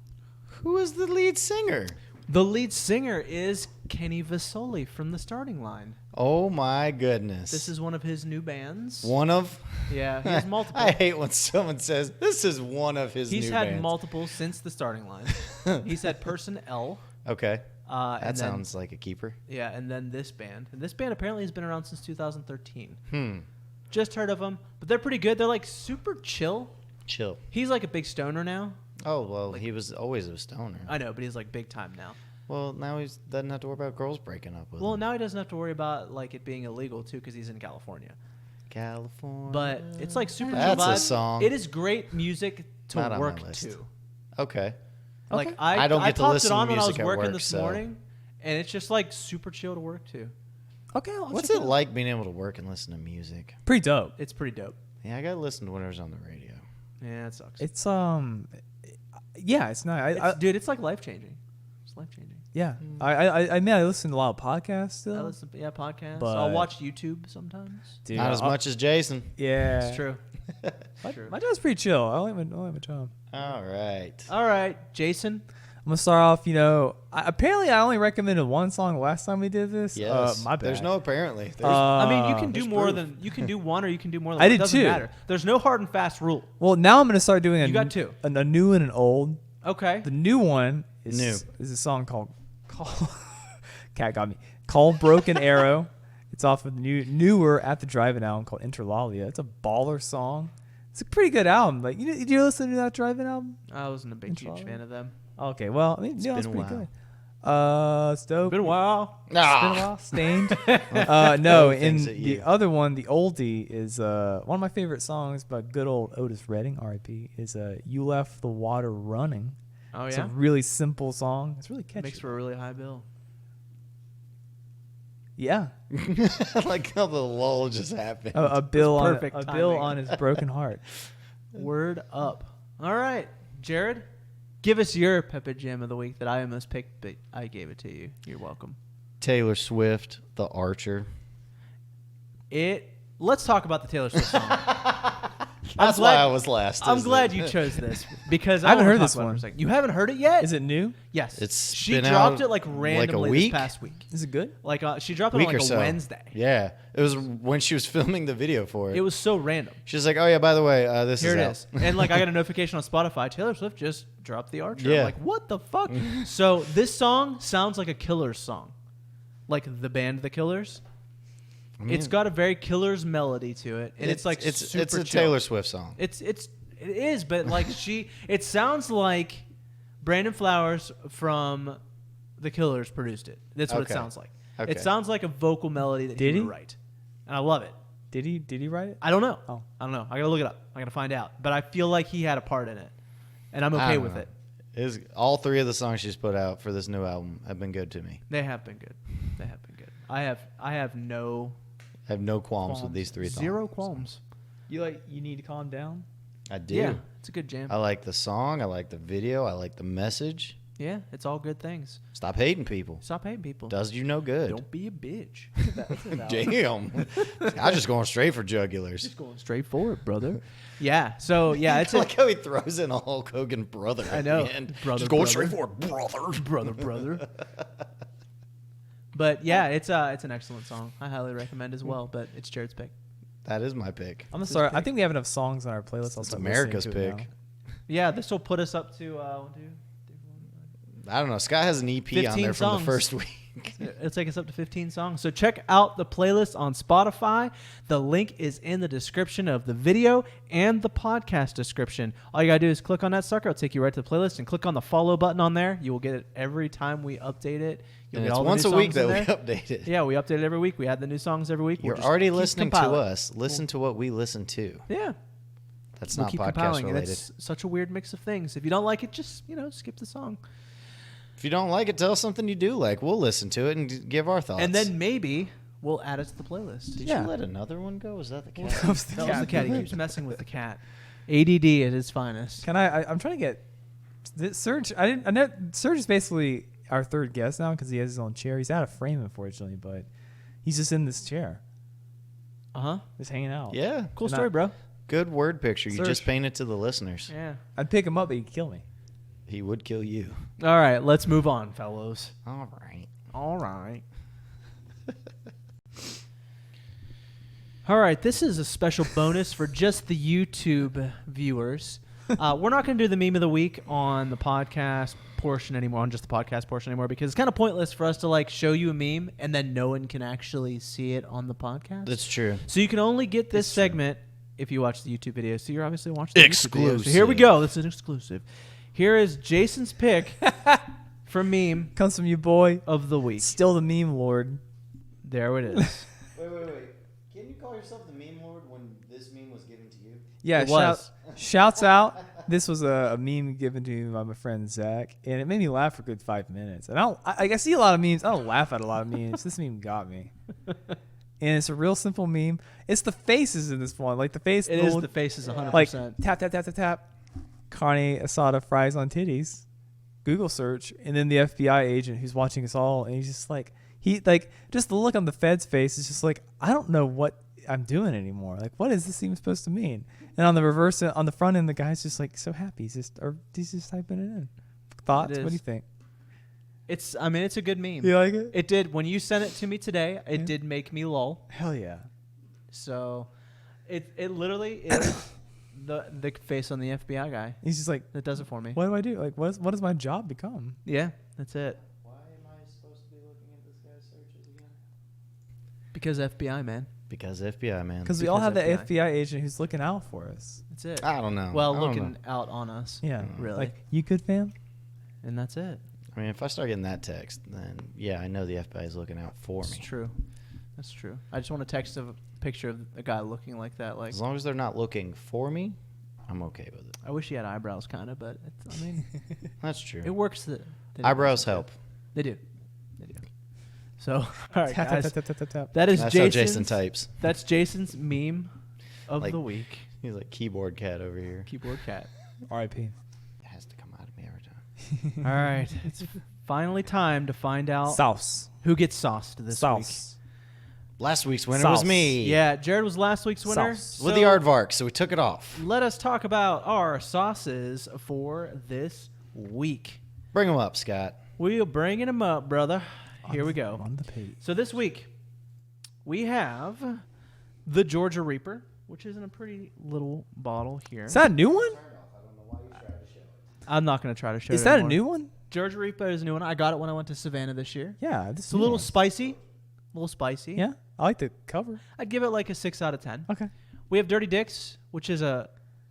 Who is the lead singer? The lead singer is Kenny Vasoli from The Starting Line. Oh my goodness. This is one of his new bands. one of. Yeah, he has multiple. I hate when someone says this is one of his He's new had bands. multiple since The Starting Line. He's had Person L. Okay. And That then- sounds like a keeper. Yeah, and then this band. And this band apparently has been around since 2013. Just Heard of them, but they're pretty good. They're like super chill. chill. He's like a big stoner now. Oh, well, Like- he was always a stoner. I know, but he's like big time now. Well, now he doesn't have to worry about girls breaking up with Well, him. now he doesn't have to worry about like it being illegal too because he's in California. California. But it's like super That's chill a vibe. song. It is great music to Not on my work list. to. Okay. Like Okay. I don't get to popped listen it to on when I was music at working work, this so- morning, and it's just like super chill to work to. Okay. I'll What's check it out. like being able to work and listen to music? Pretty dope. It's pretty dope. Yeah, I got to listen to whatever's on the radio. Yeah, it sucks. It's yeah, it's not. Dude, it's like life changing. It's life changing. Yeah, I mean, I listen to a lot of podcasts still. I listen, podcasts. But- I'll watch YouTube sometimes. Dude, Not as much as Jason. Yeah, It's true. My job's pretty chill. I like my job. All right. All right, Jason. I'm gonna start off. Apparently I only recommended one song last time we did this. Yes. My bad. There's no apparently. There's, I mean, you can do there's more proof. than you can do one, or you can do more than I one. did It doesn't two. matter. There's no hard and fast rule. Well, now I'm gonna start doing You got two. a new and an old. Okay. The new one is New. is a song called Cat got me called Broken Arrow. It's off of the newer At the Drive-In album called Interlalia. It's a baller song. It's a pretty good album. Like did you listen to that Drive-In album? I wasn't a big huge Intro. fan of them. Okay, well, I mean, It's it's been a pretty while. Stoke. Been a while. It's been a while. Stained. No, in the other one, the oldie is one of my favorite songs by good old Otis Redding, R.I.P. Is "You Left the Water Running." Oh It's yeah. a really simple song. It's really catchy. Makes for a really high bill. Yeah, Like how the lull just happened. a bill on perfect a bill timing. on his broken heart. Word up. All right, Jared, give us your PepeJam of the week that I almost picked, but I gave it to you. You're welcome. Taylor Swift, The Archer. Let's talk about the Taylor Swift song. That's why I was last. I'm isn't glad it? you chose this because I haven't wanna heard talk this about it one. for a second. You haven't heard it yet? Is it new? Yes. She been dropped out it like randomly week? this past week. Is it good? Like she dropped it Week on or like a so. Wednesday. Yeah, it was when she was filming the video for it. It was so random. She's like, "Oh yeah, by the way, this Here is it out." is. And like I got a notification on Spotify. Taylor Swift just dropped The Archer. Yeah. I'm like, what the fuck? So this song sounds like a Killers song, like the band The Killers. I mean, It's got a very Killers melody to it, and it's like it's super a chill. Taylor Swift song. It is, but like it sounds like Brandon Flowers from The Killers produced it. That's what it Okay. sounds like. Okay. It sounds like a vocal melody that Did he he? would write, and I love it. Did he write it? I don't know. Oh. I don't know. I gotta look it up. I gotta find out. But I feel like he had a part in it, and I'm I okay don't with know. it. All three of the songs she's put out for this new album have been good to me. They have been good. They have been good. I have no I have no qualms with these three songs. Zero qualms. You need to calm down. I do. Yeah, it's a good jam. I like the song. I like the video. I like the message. Yeah, it's all good things. Stop hating people. Stop hating people. Does you no good. Don't be a bitch. Damn. I just going straight for jugulars. Just going straight forward, brother. Yeah. So yeah, it's I like how he throws in a Hulk Hogan brother. I at know. the end. Brother, just going brother. straight forward, brother. brother. But yeah, it's an excellent song. I highly recommend as well. But it's Jared's pick. That is my pick. I'm sorry. I think we have enough songs on our playlist. I'll It's start America's listening to it pick. now. Yeah, this will put us up to 1, 2, 3, 4, I don't know. Scott has an EP on 15 there from songs. the first week. It'll take us up to 15 songs. So check out the playlist on Spotify. The link is in the description of the video and the podcast description. All you got to do is click on that sucker. It'll take you right to the playlist, and click on the follow button on there. You will get it every time we update it. You'll And get it's all the once new a week songs in that we there. update it. Yeah, we update it every week. We add the new songs every week. We'll You're just already keep listening to compiling. us. Listen to what we listen to. Yeah. That's We'll not keep podcast compiling, and related. it's such a weird mix of things. If you don't like it, just, skip the song. If you don't like it, tell us something you do like. We'll listen to it and give our thoughts. And then maybe we'll add it to the playlist. Did Yeah. you let another one go? Was that the cat? That was the cat. He keeps messing with the cat. ADD at its finest. Can I'm trying to get Serge. Serge is basically our third guest now because he has his own chair. He's out of frame, unfortunately, but he's just in this chair, just hanging out. Yeah. Cool And story, bro. Good word picture. You Search. just painted to the listeners. Yeah. I'd pick him up, but he'd kill me. He would kill you. All right, let's move on, fellows. All right. All right. All right, this is a special bonus for just the YouTube viewers. We're not going to do the meme of the week on the podcast portion anymore, on just the podcast portion anymore, because it's kind of pointless for us to show you a meme and then no one can actually see it on the podcast. That's true. So you can only get this segment if you watch the YouTube video. So you're obviously watching the YouTube video. So Exclusive. here we go. This is an exclusive. Here is Jason's pick for meme Comes from you, boy. of the week. Still the meme lord. There it is. Wait. Can you call yourself the meme lord when this meme was given to you? Yeah, It was. shouts out. This was a meme given to me by my friend Zach, and it made me laugh for a good 5 minutes. And I see a lot of memes. I don't laugh at a lot of memes. This meme got me. And it's a real simple meme. It's the faces in this one. Like the face. It is the faces 100%. Like tap, tap, tap, tap, tap. Carne asada fries on titties. Google search. And then the FBI agent who's watching us all. And he's just like, just the look on the Fed's face is just like, I don't know what I'm doing anymore. Like, what is this even supposed to mean? And on the reverse, on the front end, the guy's just like so happy. He's just typing it in. Thoughts? It What do you is. think? it's a good meme. You like it? It did. When you sent it to me today, it did make me lol. Hell yeah. So it literally is the face on the FBI guy He's just like, that does it for me. what do I do? Like, what does my job become? Yeah, that's it. Why am I supposed to be looking at this guy's searches again? Because FBI, man. Because FBI, man. Because we all have Because the FBI agent who's looking out for us. That's it. I don't know. Well, I don't looking know. out on us. Yeah. Really. Like, you good, fam? And that's it. I I mean, if I start getting that text, then yeah, I know the FBI is looking out for That's me. true. That's true. I just want to text a picture of a guy looking like that. Like, As long as they're not looking for me, I'm okay with it. I wish he had eyebrows, kind of, but I mean, That's true. it works. Eyebrows help. They do. They do. So, all right, Tap, guys. tap, tap, tap, tap. That is That's how Jason's, Jason types. That's Jason's meme of Like- the week. He's like keyboard cat over here. Keyboard cat. R.I.P. It has to come out of me every time. All right, it's finally time to find out Sauce. who gets sauced this Sauce. Last week's winner was Sauce. me. week. Yeah, Jared was last week's winner. Sauce. With the aardvark, so we took it off. Let us talk about our sauces for this week. Bring them up, Scott. We're bringing them up, brother. Here we go. On the page. So this week, we have the Georgia Reaper, which is in a pretty little bottle here. Is that a new one? I'm not going to try to show Is it that a anymore. new one? Georgia Reaper is a new one. I got it when I went to Savannah this year. Yeah. This It's a little spicy. A little spicy. Yeah. I like the cover. I'd give it like a 6 out of 10. Okay. We have Dirty Dicks, which is a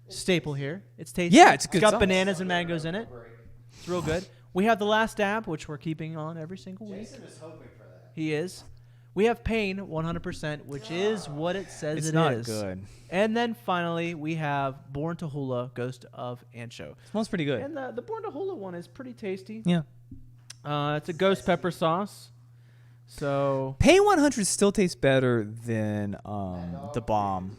staple here. It's tasty. Yeah, it's good got sauce. bananas and mangoes in it. It's real good. We have The Last Dab, which we're keeping on every single week. Jason is hoping for that. He is. We have Pain 100%, which is what it says It's it not is. good. And then finally, we have Born to Hula, Ghost of Ancho. Smells pretty good. And the Born to Hula one is pretty tasty. Yeah. It's a ghost pepper sauce. So Pain 100 still tastes better than the bomb.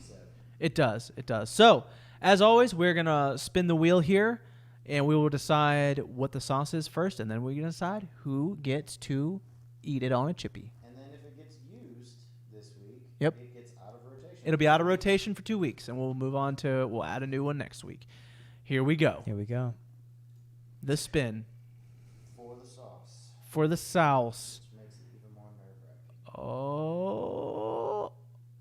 it does. It does. So as always, we're going to spin the wheel here, and we will decide what the sauce is first, and then we're going to decide who gets to eat it on a chippy. And then if it gets used this week, Yep. it gets out of rotation. It'll be out of rotation for 2 weeks, and we'll move on to, we'll add a new one next week. Here we go. Here we go. The spin For the sauce, for the sauce. which makes it even more nerve-wracking. Oh,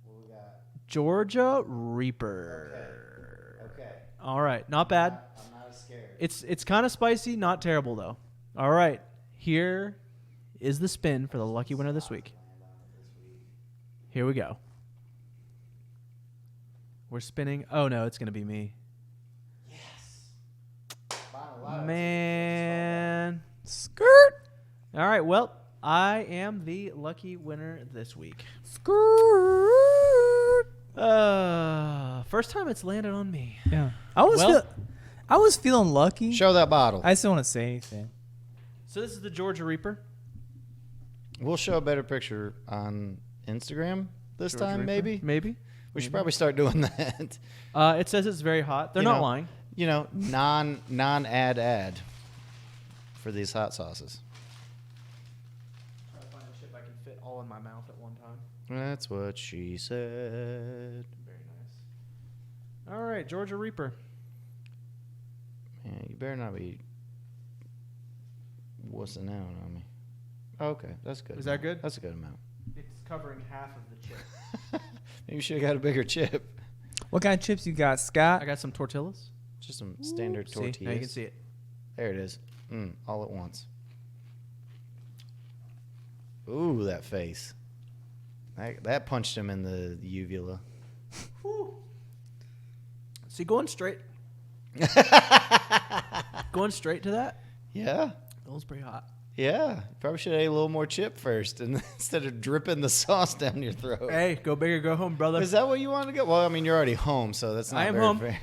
What we got? Georgia Reaper. Okay. All right, not bad. I'm not as scared. It's kind of spicy, not terrible though. All right, here is the spin for the lucky winner this week. Here we go. We're spinning. Oh no, it's gonna be me. Man. Skirt. All right, well, I am the lucky winner this week. Skirt. First time it's landed on me. Yeah. Well- I was feeling lucky. Show that bottle. I just don't want to say anything. So this is the Georgia Reaper. We'll show a better picture on Instagram this Georgia time, Reaper. maybe. Maybe. We should probably start doing that. It says it's very hot. They're You not know, lying. You know, non-ad for these hot sauces. Try to find a chip I can fit all in my mouth at one time. That's what she said. Very nice. All right, Georgia Reaper. Man, you better not be wussing out on me. Okay, that's good. Is that good? That's a good amount. It's covering half of the chip. Maybe you should have got a bigger chip. What kind of chips you got, Scott? I got some tortillas. Just some standard See, tortillas. now you can see it. There it is. All at once. Ooh, that face. That punched him in the uvula. See, going straight to that. Yeah. It was pretty hot. Yeah. Probably should have ate a little more chip first and instead of dripping the sauce down your throat. Hey, go big or go home, brother. Is that what you wanted to go? Well, I mean, you're already home, so that's not I am very home. fair.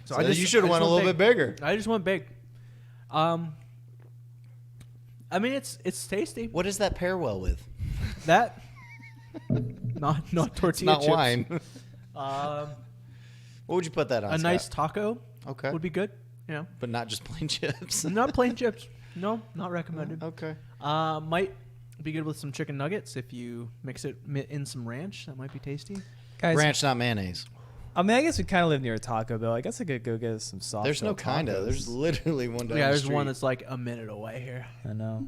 So So you should have went a little bit bigger. I just went big. I mean, it's tasty. What does that pair well with? That not It's tortilla not chips. wine. Um, What would you put that on? a nice Scott? taco Okay. would be good. You know, But not just plain chips. not plain chips. No, not recommended. Okay. Might be good with some chicken nuggets if you mix it in some ranch. That might be tasty. Guys, Ranch, not mayonnaise. I mean, I guess we kind of live near a Taco Bell. I guess I could go get us some soft. There's no shell kinda. tacos. There's literally one down Yeah, the there's street. one that's like a minute away here. I know.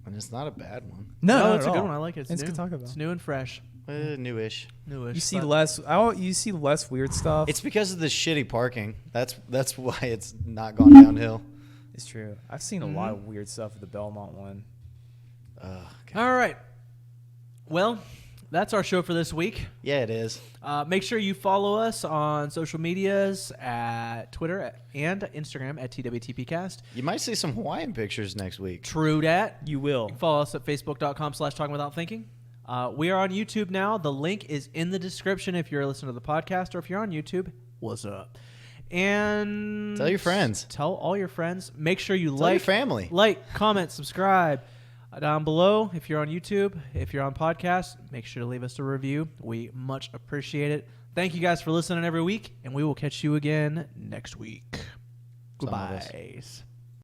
And it's not a bad one. No, it's not a at good all. one. I like it. It's new. good Taco Bell. It's new and fresh. Newish. Newish. You see but- less. You see less weird stuff. It's because of the shitty parking. That's why it's not gone downhill. It's true. I've seen a lot of weird stuff at the Belmont one. Ugh, All right. Well, that's our show for this week. Yeah, it is. Make sure you follow us on social medias at Twitter and Instagram at TWTPcast. You might see some Hawaiian pictures next week. True dat. You will. Follow us at facebook.com/talkingwithoutThinking. We are on YouTube now. The link is in the description if you're listening to the podcast, or if you're on YouTube, what's up? And Tell your friends. Tell all your friends. Make sure you Tell your family. Like, comment, subscribe. Down below, if you're on YouTube, if you're on podcast, make sure to leave us a review. We much appreciate it. Thank you guys for listening every week, and we will catch you again next week. Some of us. Goodbye.